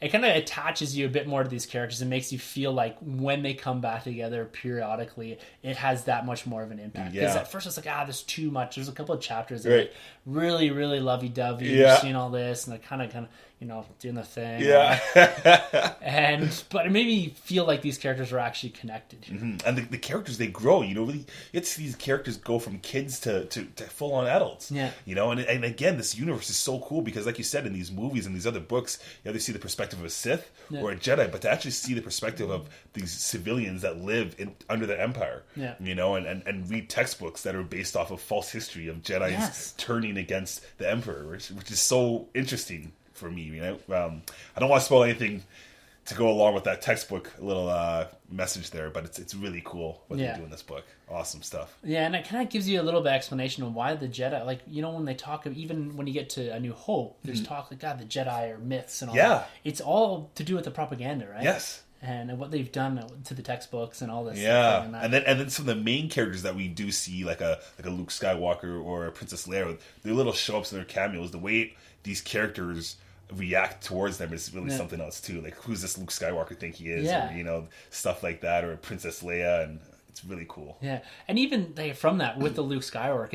It kind of attaches you a bit more to these characters and makes you feel like when they come back together periodically, it has that much more of an impact. Because at first it's like, there's too much. There's a couple of chapters that are really, really lovey-dovey. You're seeing all this, and they're kind of doing the thing. Yeah. But it made me feel like these characters are actually connected. And the characters, they grow. Really, you see these characters go from kids to full-on adults. Yeah. And again, this universe is so cool, because like you said, in these movies and these other books, you either see the perspective of a Sith or a Jedi, but to actually see the perspective of these civilians that live under the Empire. Yeah. And read textbooks that are based off of false history of Jedis turning against the Emperor, which is so interesting for me. I don't want to spoil anything to go along with that textbook little message there, but it's really cool what they do in this book. Awesome stuff. Yeah, and it kind of gives you a little bit of explanation of why the Jedi, like, you know, when they talk of, even when you get to A New Hope, there's talk like, God, the Jedi are myths and all that. It's all to do with the propaganda, right? Yes. And what they've done to the textbooks and all this. Yeah, stuff and then some of the main characters that we do see, like a Luke Skywalker or a Princess Leia, their little show-ups and their cameos, the way these characters react towards them is really something else too. Like, who's this Luke Skywalker think he is, or, you know, stuff like that, or Princess Leia, and it's really cool. Yeah, and even like, from that with the Luke Skywalker,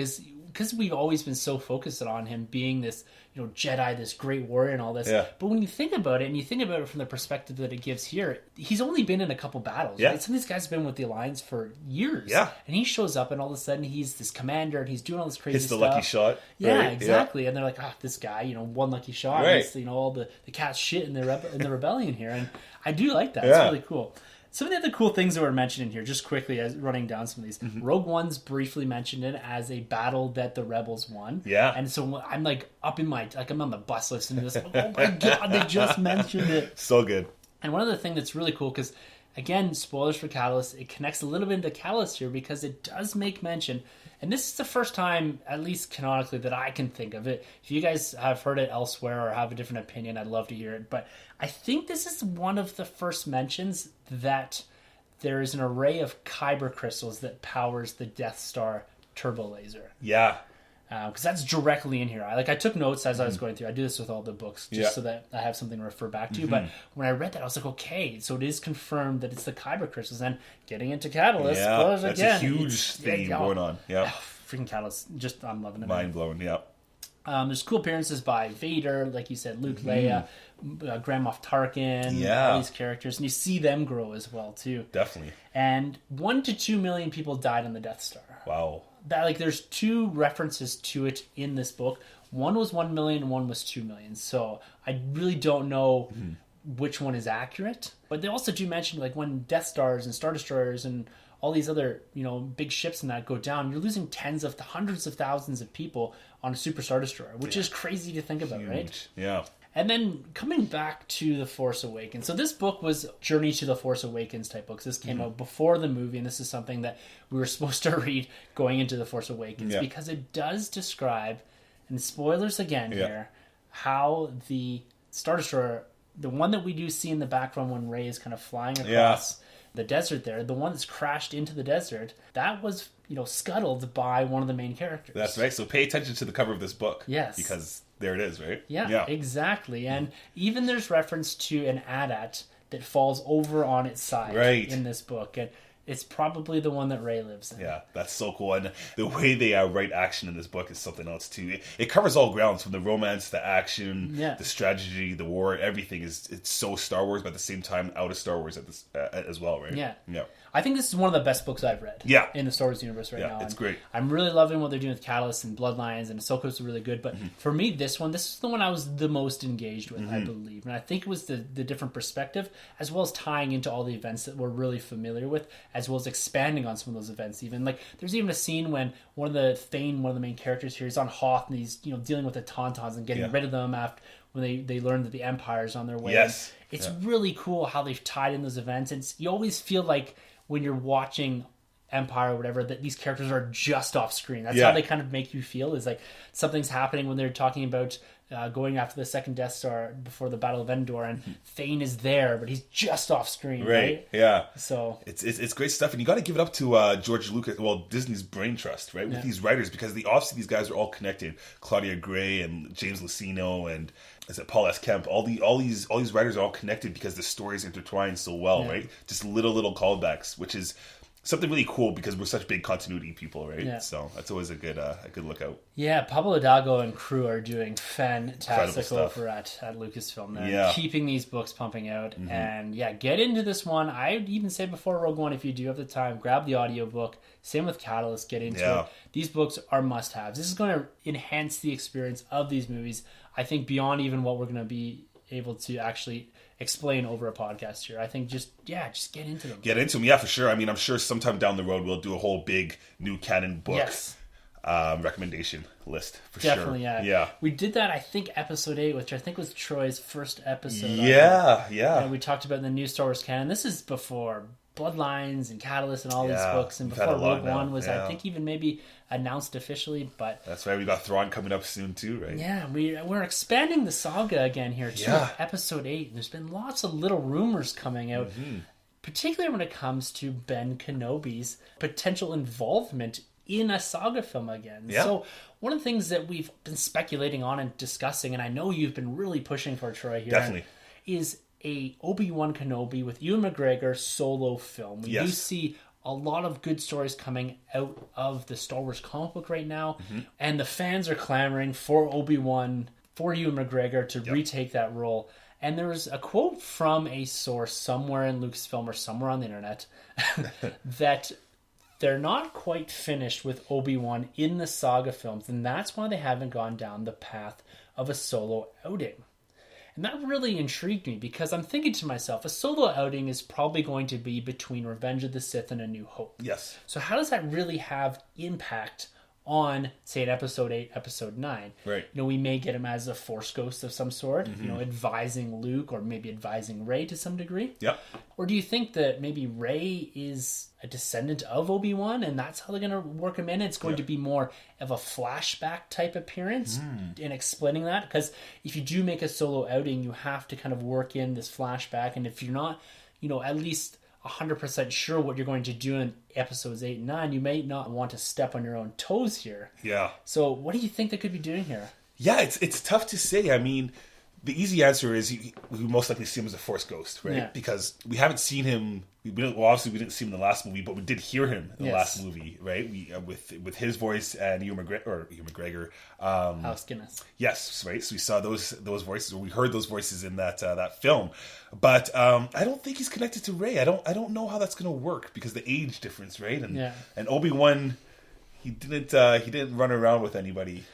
because we've always been so focused on him being this, you know, Jedi, this great warrior and all this. Yeah. But when you think about it, and you think about it from the perspective that it gives here, he's only been in a couple battles. Yeah. Right? Some of these guys have been with the Alliance for years. Yeah. And he shows up, and all of a sudden he's this commander, and he's doing all this crazy stuff. Hits the lucky shot. Yeah, right? Exactly. Yeah. And they're like, this guy, you know, one lucky shot. Right. It's, you know, all the cat's shit in the rebellion here. And I do like that. Yeah. It's really cool. Some of the other cool things that were mentioned in here, just quickly as running down some of these. Rogue One's briefly mentioned it as a battle that the rebels won. Yeah. And so I'm like up in my, like I'm on the bus listening to this. Oh my God, they just mentioned it. So good. And one other thing that's really cool, because again, spoilers for Catalyst, it connects a little bit into Catalyst here because it does make mention, and this is the first time, at least canonically, that I can think of it. If you guys have heard it elsewhere or have a different opinion, I'd love to hear it. But I think this is one of the first mentions that there is an array of kyber crystals that powers the Death Star turbo laser. Yeah. Because that's directly in here. I took notes as I was going through. I do this with all the books just so that I have something to refer back to. But when I read that, I was like, okay, so it is confirmed that it's the kyber crystals. And getting into Catalyst, that's again, a huge theme going on. Yeah, freaking Catalyst, I'm loving it. Mind blowing. Yeah. There's cool appearances by Vader, like you said, Luke, Leia, Grand Moff Tarkin, all these characters, and you see them grow as well too. Definitely. And 1 to 2 million people died on the Death Star. Wow. That, like, there's 2 references to it in this book. One was 1 million, and one was 2 million. So I really don't know which one is accurate. But they also do mention, like, when Death Stars and Star Destroyers and all these other, you know, big ships and that go down, you're losing hundreds of thousands of people on a Super Star Destroyer, which is crazy to think about, right? Yeah. And then coming back to The Force Awakens. So this book was Journey to the Force Awakens type books. This came out before the movie, and this is something that we were supposed to read going into The Force Awakens because it does describe, and spoilers again here, how the Star Destroyer, the one that we do see in the background when Rey is kind of flying across the desert there, the one that's crashed into the desert, that was, you know, scuttled by one of the main characters. That's right. So pay attention to the cover of this book. Yes. Because there it is, right? Yeah, exactly. And even there's reference to an AT-AT that falls over on its side in this book. And it's probably the one that Rey lives in. Yeah, that's so cool. And the way they write action in this book is something else too. It covers all grounds, from the romance, the action, the strategy, the war. Everything it's so Star Wars, but at the same time out of Star Wars as well, right? Yeah. I think this is one of the best books I've read in the Star Wars universe right now. It's great. I'm really loving what they're doing with Catalyst and Bloodlines, and Ahsoka's really good. But for me, this is the one I was the most engaged with, I believe. And I think it was the different perspective, as well as tying into all the events that we're really familiar with, as well as expanding on some of those events. Even like there's even a scene when one of the main characters here, is on Hoth, and he's, you know, dealing with the Tauntauns and getting rid of them after when they learn that the Empire's on their way. Yes. It's really cool how they've tied in those events. And you always feel like when you're watching Empire or whatever, that these characters are just off screen. That's how they kind of make you feel, is like something's happening when they're talking about going after the second Death Star before the Battle of Endor, and Thane is there, but he's just off screen, right? Yeah. So it's great stuff, and you got to give it up to George Lucas, Disney's brain trust, right, with these writers, because obviously these guys are all connected. Claudia Gray and James Luceno and Paul S. Kemp. All these writers are all connected because the stories intertwine so well, right? Just little callbacks, which is something really cool because we're such big continuity people, right? Yeah. So that's always a good lookout. Yeah, Pablo Hidalgo and crew are doing fantastic over at Lucasfilm. They're keeping these books pumping out. And get into this one. I would even say before Rogue One, if you do have the time, grab the audiobook. Same with Catalyst, get into it. These books are must-haves. This is going to enhance the experience of these movies, I think, beyond even what we're going to be able to actually explain over a podcast here. I think just get into them. Get into them, yeah, for sure. I mean, I'm sure sometime down the road we'll do a whole big new canon book recommendation list for Definitely, sure. Yeah. We did that, I think, episode 8, which I think was Troy's first episode. Yeah. And we talked about the new Star Wars canon. This is before Bloodlines and Catalyst and all these books, and before Rogue One was, I think, even maybe announced officially. But that's right. We got Thrawn coming up soon too, right? Yeah, we're expanding the saga again here to episode 8. And there's been lots of little rumors coming out, particularly when it comes to Ben Kenobi's potential involvement in a saga film again. Yeah. So one of the things that we've been speculating on and discussing, and I know you've been really pushing for, Troy, here, definitely, is a Obi-Wan Kenobi with Ewan McGregor solo film. We do see a lot of good stories coming out of the Star Wars comic book right now, and the fans are clamoring for Obi-Wan, for Ewan McGregor to retake that role. And there was a quote from a source somewhere in Lucasfilm or somewhere on the internet that they're not quite finished with Obi-Wan in the saga films, and that's why they haven't gone down the path of a solo outing. And that really intrigued me, because I'm thinking to myself, a solo outing is probably going to be between Revenge of the Sith and A New Hope. Yes. So how does that really have impact on, say, an episode 8, episode 9? Right. We may get him as a Force ghost of some sort, advising Luke or maybe advising Rey to some degree. Yep. Or do you think that maybe Rey is a descendant of Obi-Wan and that's how they're going to work him in? It's going to be more of a flashback type appearance in explaining that? Because if you do make a solo outing, you have to kind of work in this flashback. And if you're not, at least 100% sure what you're going to do in episodes 8 and 9, you may not want to step on your own toes here. Yeah. So what do you think they could be doing here? Yeah, it's tough to say. I mean, the easy answer is we most likely see him as a Force ghost, right? Yeah. Because we haven't seen him. Obviously we didn't see him in the last movie, but we did hear him in the last movie, right? We with his voice and Ewan McGregor. House Guinness. Yes, right. So we saw those voices, or we heard those voices in that film. But I don't think he's connected to Rey. I don't know how that's going to work because the age difference, right? And Obi-Wan, he didn't run around with anybody.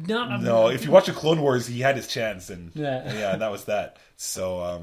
No, if you watch the Clone Wars, he had his chance, and and that was that. So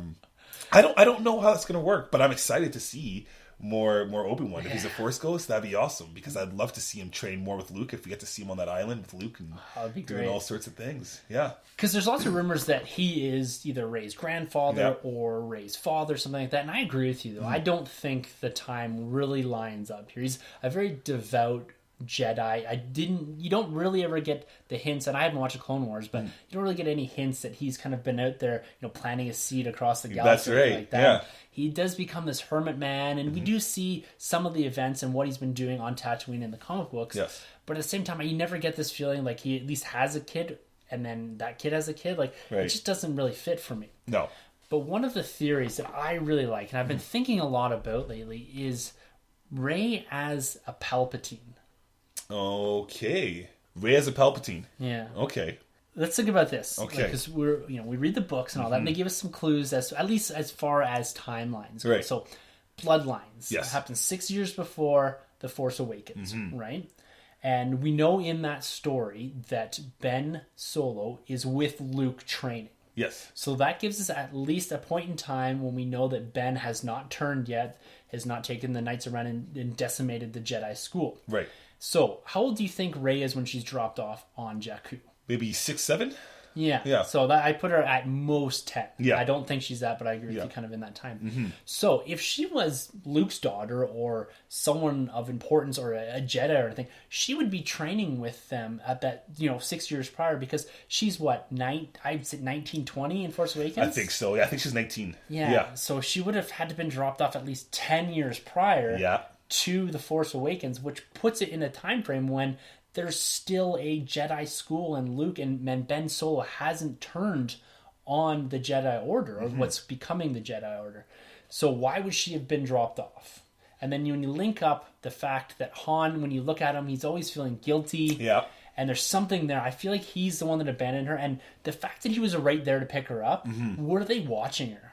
I don't know how that's going to work, but I'm excited to see more Obi-Wan. If he's a Force ghost, that'd be awesome, because I'd love to see him train more with Luke. If we get to see him on that island with Luke and doing all sorts of things, because there's lots of rumors that he is either Rey's grandfather or Rey's father, something like that. And I agree with you, though. I don't think the time really lines up here. He's a very devout Jedi. You don't really ever get the hints, and I haven't watched the Clone Wars, but you don't really get any hints that he's kind of been out there, planting a seed across the galaxy. That's right. Like that. Yeah. He does become this hermit man, and we do see some of the events and what he's been doing on Tatooine in the comic books. Yes. But at the same time, you never get this feeling like he at least has a kid, and then that kid has a kid. Like, it just doesn't really fit for me. No. But one of the theories that I really like, and I've been thinking a lot about lately, is Rey as a Palpatine. Okay. Rey as a Palpatine. Yeah. Okay. Let's think about this. Okay. Because we read the books and all that, and they give us some clues at least as far as timelines. Right. So, Bloodlines. Yes. Happened 6 years before The Force Awakens, right? And we know in that story that Ben Solo is with Luke training. Yes. So that gives us at least a point in time when we know that Ben has not turned yet, has not taken the Knights around and decimated the Jedi school. Right. So, how old do you think Rey is when she's dropped off on Jakku? Maybe 6, 7? Yeah. So I put her at most 10. Yeah. I don't think she's that, but I agree with you kind of in that time. So if she was Luke's daughter or someone of importance or a Jedi or anything, she would be training with them at that, 6 years prior, because she's what, I'd say 19, 20 in Force Awakens? I think so. Yeah, I think she's 19. Yeah. So she would have had to been dropped off at least 10 years prior to The Force Awakens, which puts it in a time frame when there's still a Jedi school, and Luke and Ben Solo hasn't turned on the Jedi Order, or what's becoming the Jedi Order. So why would she have been dropped off? And then when you link up the fact that Han, when you look at him, he's always feeling guilty. Yeah. And there's something there. I feel like he's the one that abandoned her. And the fact that he was right there to pick her up, were they watching her?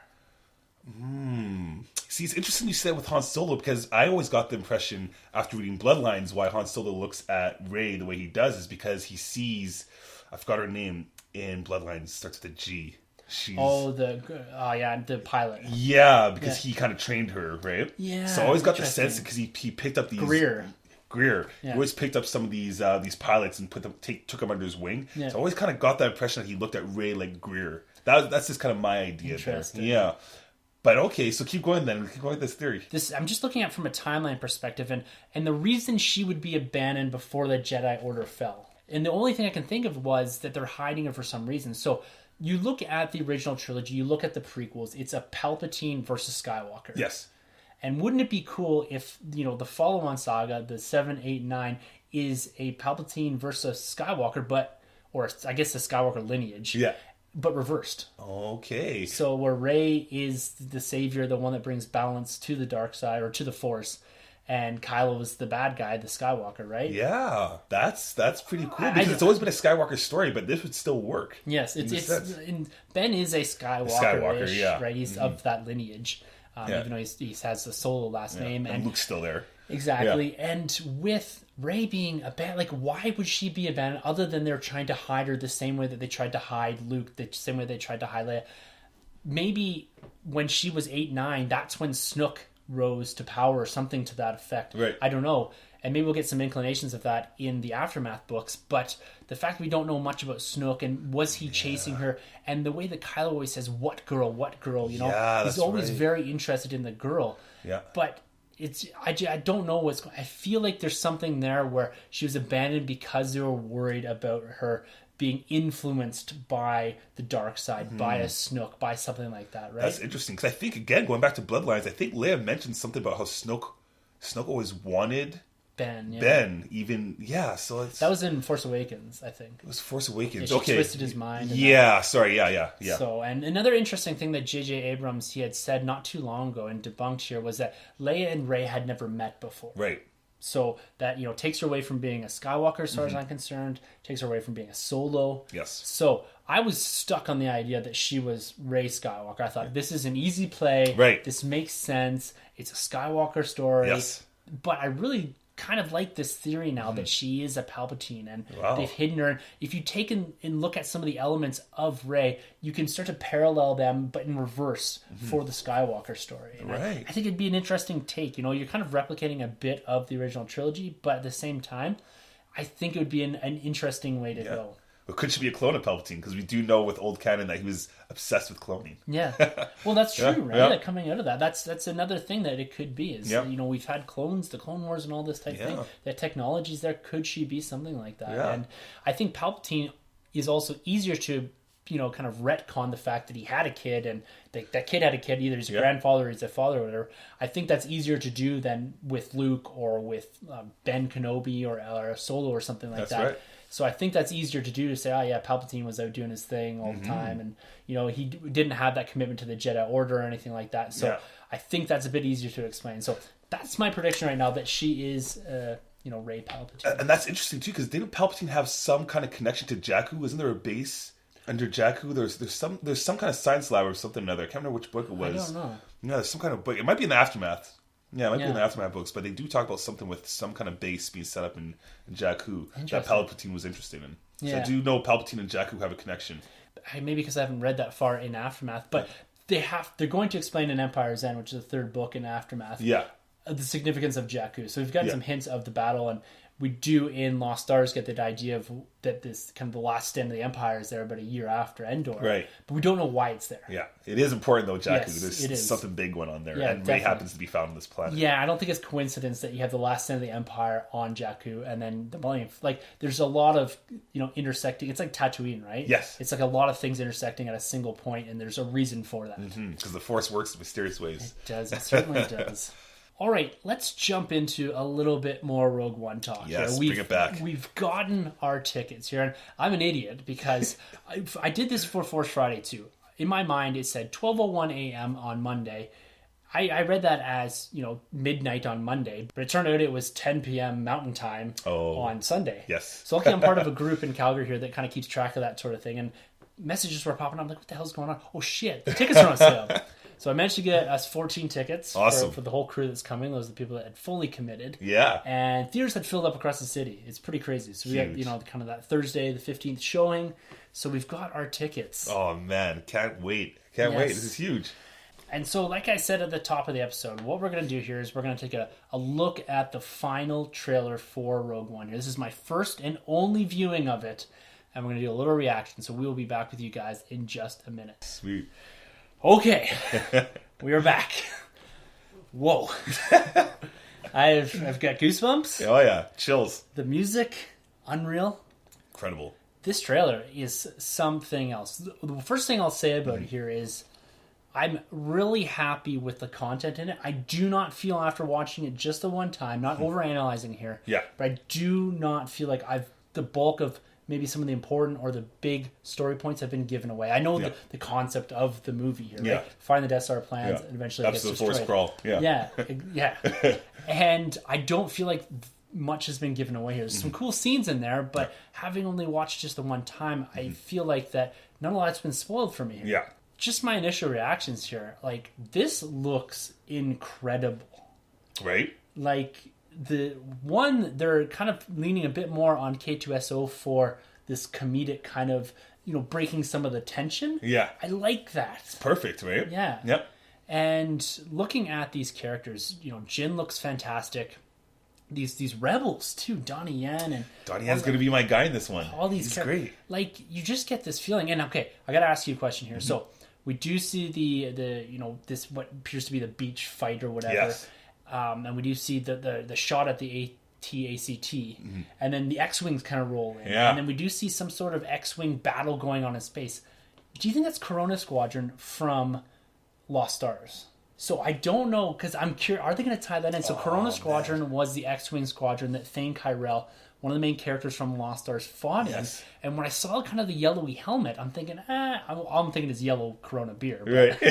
See, it's interesting you said with Han Solo, because I always got the impression after reading Bloodlines why Han Solo looks at Rey the way he does is because he sees, I forgot her name in Bloodlines, starts with a G. She's, the pilot. Yeah, because he kind of trained her, right? Yeah. So I always got the sense because he picked up these... Greer. Greer. He always picked up some of these pilots and took them under his wing. Yeah. So I always kind of got that impression that he looked at Rey like Greer. That's just kind of my idea there. Yeah. But okay, so keep going then. Keep going with this theory. I'm just looking at it from a timeline perspective, and the reason she would be abandoned before the Jedi Order fell. And the only thing I can think of was that they're hiding her for some reason. So you look at the original trilogy, you look at the prequels, it's a Palpatine versus Skywalker. Yes. And wouldn't it be cool if, the follow-on saga, the 7, 8, 9, is a Palpatine versus Skywalker, or I guess the Skywalker lineage. Yeah. But reversed. Okay. So where Rey is the savior, the one that brings balance to the dark side or to the Force, and Kylo is the bad guy, the Skywalker, right? Yeah, that's pretty cool because it's always been a Skywalker story, but this would still work. Yes, Ben is a Skywalker, yeah, right? He's of that lineage, even though he has a Solo last name, and Luke's still there. Exactly, and with Rey being abandoned, why would she be abandoned other than they're trying to hide her the same way that they tried to hide Luke, the same way they tried to hide Leia? Maybe when she was 8, 9, that's when Snoke rose to power or something to that effect. Right. I don't know. And maybe we'll get some inclinations of that in the Aftermath books. But the fact that we don't know much about Snoke and was he chasing her, and the way that Kylo always says, what girl, he's always very interested in the girl. Yeah. But I don't know what's going on. I feel like there's something there where she was abandoned because they were worried about her being influenced by the dark side, by a Snoke, by something like that, right? That's interesting, because I think, again, going back to Bloodlines, I think Leia mentioned something about how Snoke always wanted Ben, even, so it's... That was in Force Awakens, I think. It was Force Awakens, she twisted his mind. Yeah. So, and another interesting thing that J.J. Abrams, he had said not too long ago and debunked here was that Leia and Rey had never met before. Right. So that, takes her away from being a Skywalker, as far as I'm concerned, takes her away from being a Solo. Yes. So I was stuck on the idea that she was Rey Skywalker. I thought, this is an easy play. Right. This makes sense. It's a Skywalker story. Yes. But I really kind of like this theory now that she is a Palpatine, and they've hidden her. If you take and look at some of the elements of Rey, you can start to parallel them, but in reverse for the Skywalker story. And I think it'd be an interesting take. You're kind of replicating a bit of the original trilogy, but at the same time, I think it would be an interesting way to go. But could she be a clone of Palpatine? Because we do know with old canon that he was obsessed with cloning. Yeah. Well, that's true, right? Like, coming out of that, that's another thing that it could be. Is we've had clones, the Clone Wars, and all this type of thing. The technology's there. Could she be something like that? Yeah. And I think Palpatine is also easier to kind of retcon the fact that he had a kid, and that kid had a kid. Either he's a grandfather or he's a father or whatever. I think that's easier to do than with Luke or with Ben Kenobi or a Solo or something like that. Right. So I think that's easier to do, to say, Palpatine was out doing his thing all the time, and he didn't have that commitment to the Jedi Order or anything like that. So I think that's a bit easier to explain. So that's my prediction right now, that she is Rey Palpatine. And that's interesting too, because didn't Palpatine have some kind of connection to Jakku? Isn't there a base under Jakku? There's some kind of science lab or something or another. I can't remember which book it was. I don't know. No, there's some kind of book. It might be in the Aftermath. Yeah, it might be in the Aftermath books, but they do talk about something with some kind of base being set up in Jakku that Palpatine was interested in. So I do know Palpatine and Jakku have a connection. Maybe because I haven't read that far in Aftermath, but they're going to explain in Empire's End, which is the third book in Aftermath, the significance of Jakku. So we've gotten some hints of the battle, and we do in Lost Stars get the idea of that this kind of the last stand of the Empire is there about a year after Endor. Right. But we don't know why it's there. Yeah. It is important though, Jakku. Yes, There's something big going on there. Yeah, and Rey happens to be found on this planet. Yeah, I don't think it's coincidence that you have the last stand of the Empire on Jakku and then the Millennium. Like, there's a lot of, intersecting. It's like Tatooine, right? Yes. It's like a lot of things intersecting at a single point, and there's a reason for that. Because the Force works in mysterious ways. It does. It certainly does. All right, let's jump into a little bit more Rogue One talk. Yes, bring it back. We've gotten our tickets here, and I'm an idiot because I did this for Force Friday too. In my mind, it said 12:01 a.m. on Monday. I read that as, midnight on Monday, but it turned out it was 10 p.m. Mountain Time on Sunday. Yes. So luckily I'm part of a group in Calgary here that kind of keeps track of that sort of thing, and messages were popping up. I'm like, what the hell's going on? Oh shit, the tickets are on sale. So I managed to get us 14 tickets for the whole crew that's coming. Those are the people that had fully committed. Yeah. And theaters had filled up across the city. It's pretty crazy. So we have, kind of that Thursday, the 15th showing. So we've got our tickets. Oh, man. Can't wait. Can't wait. This is huge. And so, like I said at the top of the episode, what we're going to do here is we're going to take a look at the final trailer for Rogue One. This is my first and only viewing of it, and we're going to do a little reaction. So we will be back with you guys in just a minute. Sweet. Okay, we are back. Whoa. I've got goosebumps. Oh yeah, chills. The music, unreal. Incredible. This trailer is something else. The first thing I'll say about it here is I'm really happy with the content in it. I do not feel after watching it just the one time, not overanalyzing here, Yeah. but I do not feel like the bulk of maybe some of the important or the big story points have been given away. I know the concept of the movie here, right? Find the Death Star plans and eventually it gets destroyed. Force crawl. Yeah. And I don't feel like much has been given away here. There's some cool scenes in there, but having only watched just the one time, I feel like that not a lot's been spoiled for me here. Yeah. Just my initial reactions here. Like, this looks incredible. Right? Like, they're kind of leaning a bit more on K2SO for this comedic kind of, breaking some of the tension. Yeah. I like that. It's perfect, right? Yeah. Yep. And looking at these characters, Jin looks fantastic. These rebels too, Donnie Yen and Donnie Yen's gonna be my guy in this one. all these He's great. Like, you just get this feeling. And okay, I gotta ask you a question here. So we do see the this what appears to be the beach fight or whatever. Yes. And we do see the shot at the AT-ACT, and then the X-Wings kind of roll in. Yeah. And then we do see some sort of X-Wing battle going on in space. Do you think that's Corona Squadron from Lost Stars? So I don't know, because I'm curious, are they going to tie that in? So Corona Squadron was the X-Wing squadron that Thane Kyrell, one of the main characters from Lost Stars, fought in. And when I saw kind of the yellowy helmet, I'm thinking, all I'm thinking is yellow Corona beer. But,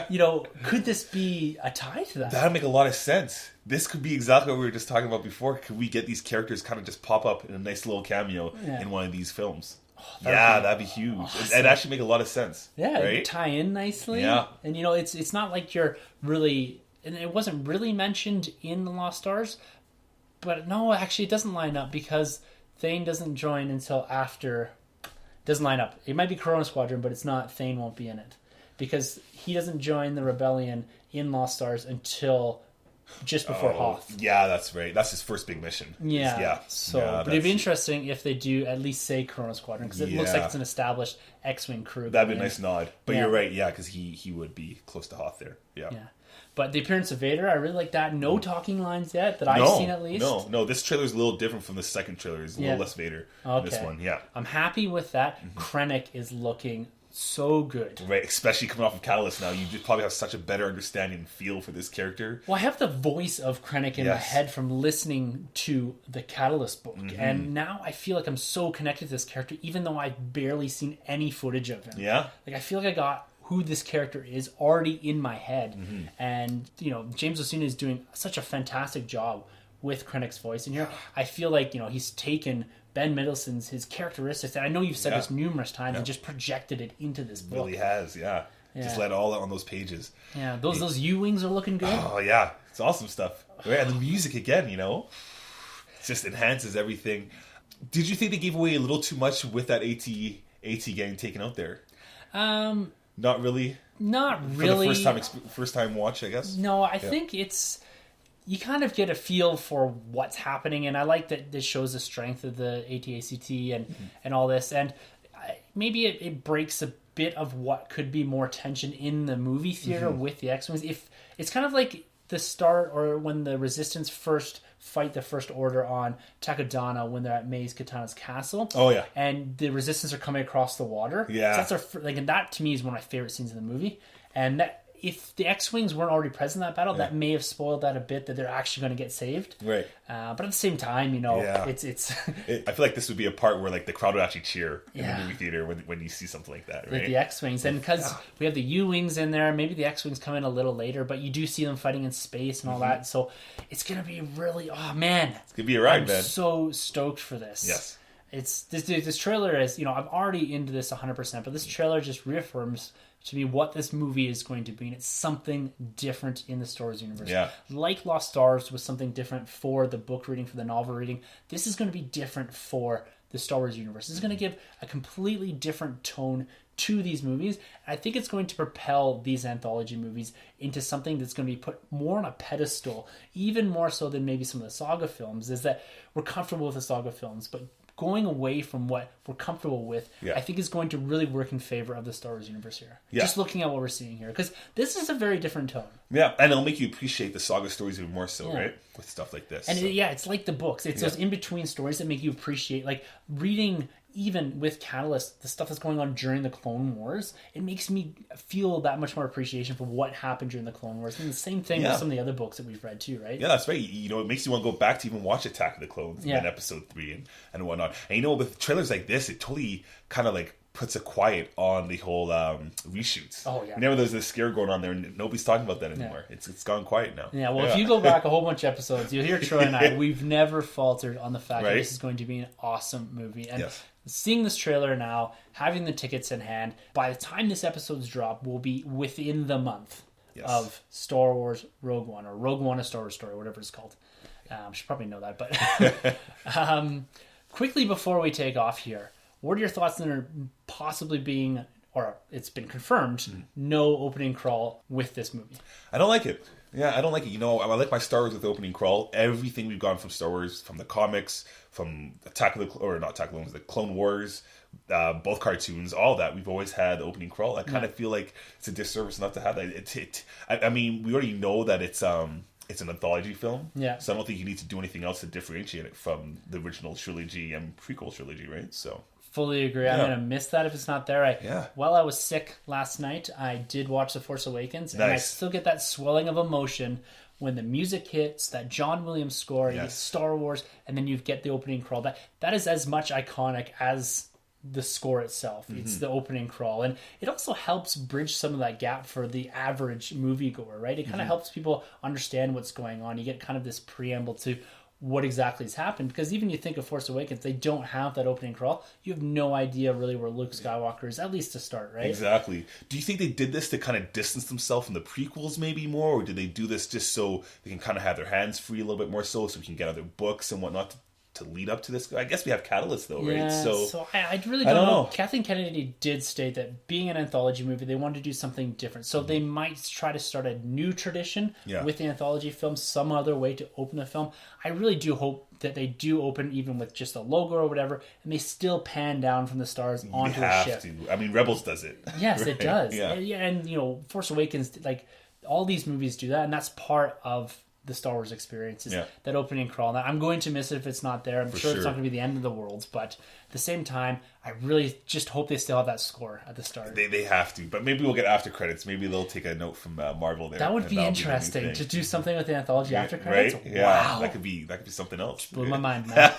Right. Could this be a tie to that? That would make a lot of sense. This could be exactly what we were just talking about before. Could we get these characters kind of just pop up in a nice little cameo in one of these films? That'd be huge. Awesome. It'd actually make a lot of sense. Yeah, right? it'd tie in nicely. Yeah. And it's not like you're really, and it wasn't really mentioned in the Lost Stars, but no, actually it doesn't line up because Thane doesn't join until after. Doesn't line up. It might be Corona Squadron, but it's not. Thane won't be in it because he doesn't join the rebellion in Lost Stars until just before Hoth. Yeah, that's right. That's his first big mission. Yeah. So, but it'd be interesting if they do at least say Corona Squadron, because it looks like it's an established X-Wing crew. That'd be a nice nod. But you're right, because he would be close to Hoth there. Yeah. But the appearance of Vader, I really like that. No talking lines yet that I've seen, at least. No. This trailer's a little different from the second trailer. It's a little less Vader in this one. Yeah. I'm happy with that. Krennic is looking so good. Right, especially coming off of Catalyst now. You just probably have such a better understanding and feel for this character. Well, I have the voice of Krennic in my head from listening to the Catalyst book. And now I feel like I'm so connected to this character, even though I've barely seen any footage of him. Yeah. Like, I feel like I got who this character is already in my head. And, James Osuna is doing such a fantastic job with Krennic's voice in here. I feel like, he's taken Ben Mendelsohn's, his characteristics, and I know you've said this numerous times, and just projected it into this book. Really has, Just let it all out on those pages. Yeah, those U-Wings are looking good. Oh, yeah. It's awesome stuff. Right? And the music, again, it just enhances everything. Did you think they gave away a little too much with that AT getting taken out there? Not really? Not really. For the first time watch, I guess? No, I think it's... You kind of get a feel for what's happening, and I like that this shows the strength of the AT-ACT and all this, and maybe it breaks a bit of what could be more tension in the movie theater with the X-Wings. If it's kind of like the start, or when the Resistance first fight the First Order on Takodana when they're at Maze Katana's castle. Oh, yeah. And the Resistance are coming across the water. Yeah. So that's and that, to me, is one of my favorite scenes in the movie. And that... If the X-Wings weren't already present in that battle, that may have spoiled that a bit, that they're actually going to get saved. Right. But at the same time, it's... I feel like this would be a part where the crowd would actually cheer in the movie theater when you see something like that, right? With the X-Wings. And because we have the U-Wings in there, maybe the X-Wings come in a little later, but you do see them fighting in space and all that. So it's going to be really... Oh, man. It's going to be a ride, man. I'm so stoked for this. Yes. It's this trailer is, I'm already into this 100%, but this trailer just reaffirms to me what this movie is going to be, and it's something different in the Star Wars universe. Yeah. Like Lost Stars was something different for the book reading, for the novel reading, this is going to be different for the Star Wars universe. This is going to give a completely different tone to these movies. I think it's going to propel these anthology movies into something that's going to be put more on a pedestal, even more so than maybe some of the saga films, is that we're comfortable with the saga films, but going away from what we're comfortable with, I think is going to really work in favor of the Star Wars universe here. Yeah. Just looking at what we're seeing here. Because this is a very different tone. Yeah, and it'll make you appreciate the saga stories even more so, right? With stuff like this. And it's like the books. It's those in-between stories that make you appreciate, like reading, even with Catalyst, the stuff that's going on during the Clone Wars, it makes me feel that much more appreciation for what happened during the Clone Wars. And the same thing with some of the other books that we've read too, right? Yeah, that's right. You know, it makes you want to go back to even watch Attack of the Clones and then Episode 3 and whatnot. And you know, with trailers like this, it totally kind of like puts a quiet on the whole reshoots. Oh, yeah. Whenever there's this scare going on there, and nobody's talking about that anymore. Yeah. It's gone quiet now. Yeah, well, if you go back a whole bunch of episodes, you'll hear Troy and I, we've never faltered on the fact that this is going to be an awesome movie. And seeing this trailer now, having the tickets in hand, by the time this episode's drop, we'll be within the month of Star Wars Rogue One, or Rogue One, A Star Wars Story, whatever it's called. I should probably know that, but quickly before we take off here, what are your thoughts on there possibly being, or it's been confirmed, no opening crawl with this movie? I don't like it. Yeah, I don't like it. You know, I like my Star Wars with opening crawl. Everything we've gone from Star Wars, from the comics, from the Clone Wars, both cartoons, all that, we've always had the opening crawl. I kind of feel like it's a disservice not to have that. I mean, we already know that it's an anthology film, so I don't think you need to do anything else to differentiate it from the original trilogy and prequel trilogy, right? So fully agree. I'm going to miss that if it's not there. While I was sick last night, I did watch The Force Awakens, and I still get that swelling of emotion when the music hits, that John Williams score, you get Star Wars, and then you get the opening crawl. That is as much iconic as the score itself. It's the opening crawl, and it also helps bridge some of that gap for the average moviegoer, right? It kind of helps people understand what's going on. You get kind of this preamble to what exactly has happened, because even you think of Force Awakens, they don't have that opening crawl. You have no idea really where Luke Skywalker is, at least to start, right? Exactly. Do you think they did this to kind of distance themselves from the prequels maybe more, or did they do this just so they can kind of have their hands free a little bit more so we can get other books and whatnot to lead up to this? I guess we have Catalyst though, right? Yeah, so I really don't know. Kathleen Kennedy did state that being an anthology movie, they wanted to do something different. So they might try to start a new tradition with the anthology film, some other way to open the film. I really do hope that they do open even with just a logo or whatever, and they still pan down from the stars onto a ship. I mean, Rebels does it. Yes, right? It does. Yeah, and you know, Force Awakens, like all these movies do that, and that's part of the Star Wars experience, is that opening crawl. Now, I'm going to miss it if it's not there. I'm sure it's not going to be the end of the world, but at the same time, I really just hope they still have that score at the start. They have to, but maybe we'll get after credits. Maybe they'll take a note from Marvel there. That would be interesting to do something with the anthology after credits. Right? Yeah, wow. That could be something else. Blew my mind, man.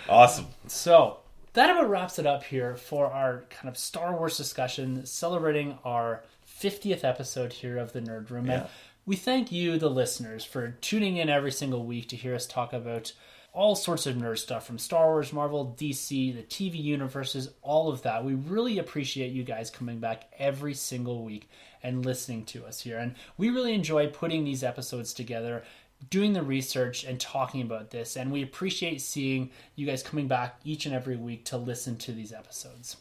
Awesome. So that about wraps it up here for our kind of Star Wars discussion, celebrating our 50th episode here of the Nerd Room. And we thank you, the listeners, for tuning in every single week to hear us talk about all sorts of nerd stuff, from Star Wars, Marvel, DC, the TV universes, all of that. We really appreciate you guys coming back every single week and listening to us here. And we really enjoy putting these episodes together, doing the research and talking about this. And we appreciate seeing you guys coming back each and every week to listen to these episodes.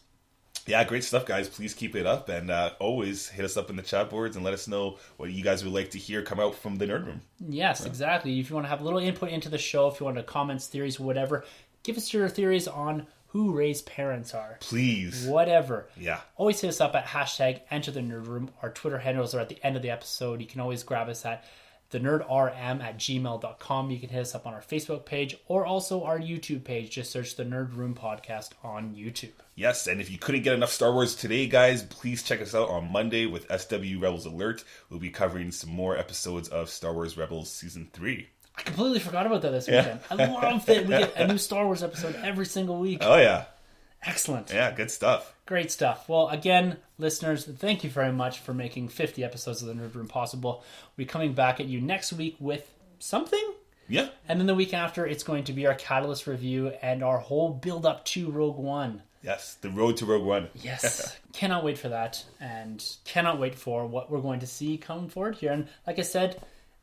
Yeah, great stuff, guys. Please keep it up, and always hit us up in the chat boards and let us know what you guys would like to hear come out from the Nerd Room. Yes, exactly. If you want to have a little input into the show, if you want to comments, theories, whatever, give us your theories on who Rey's parents are. Please. Whatever. Yeah. Always hit us up at #EnterTheNerdRoom. Our Twitter handles are at the end of the episode. You can always grab us at thenerdrm@gmail.com. You can hit us up on our Facebook page or also our YouTube page. Just search the Nerd Room Podcast on YouTube. Yes, and if you couldn't get enough Star Wars today, guys, please check us out on Monday with SW Rebels Alert. We'll be covering some more episodes of Star Wars Rebels Season 3. I completely forgot about that this weekend. I love that we get a new Star Wars episode every single week. Oh, yeah. Excellent. Yeah, good stuff. Great stuff. Well, again, listeners, thank you very much for making 50 episodes of the Nerd Room possible. We're coming back at you next week with something? Yeah. And then the week after, it's going to be our Catalyst review and our whole build-up to Rogue One. Yes, the road to Rogue One. Yes. Cannot wait for that, and cannot wait for what we're going to see coming forward here. And like I said,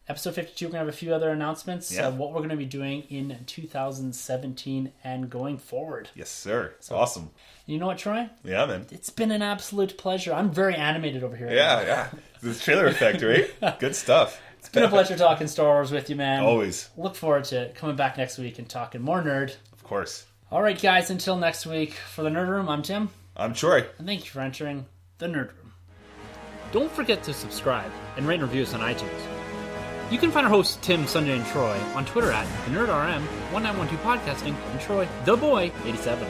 episode 52, we're going to have a few other announcements Yeah. of what we're going to be doing in 2017 and going forward. Yes, sir. Awesome. You know what, Troy? Yeah, man. It's been an absolute pleasure. I'm very animated over here. Yeah. This trailer effect, right? Good stuff. It's been a pleasure talking Star Wars with you, man. Always. Look forward to coming back next week and talking more nerd. Of course. All right, guys, until next week, for the Nerd Room, I'm Tim. I'm Troy. And thank you for entering the Nerd Room. Don't forget to subscribe and rate and review us on iTunes. You can find our hosts Tim, Sunday, and Troy on Twitter at TheNerdRM, 1912 Podcasting, and Troy, The Boy, 87.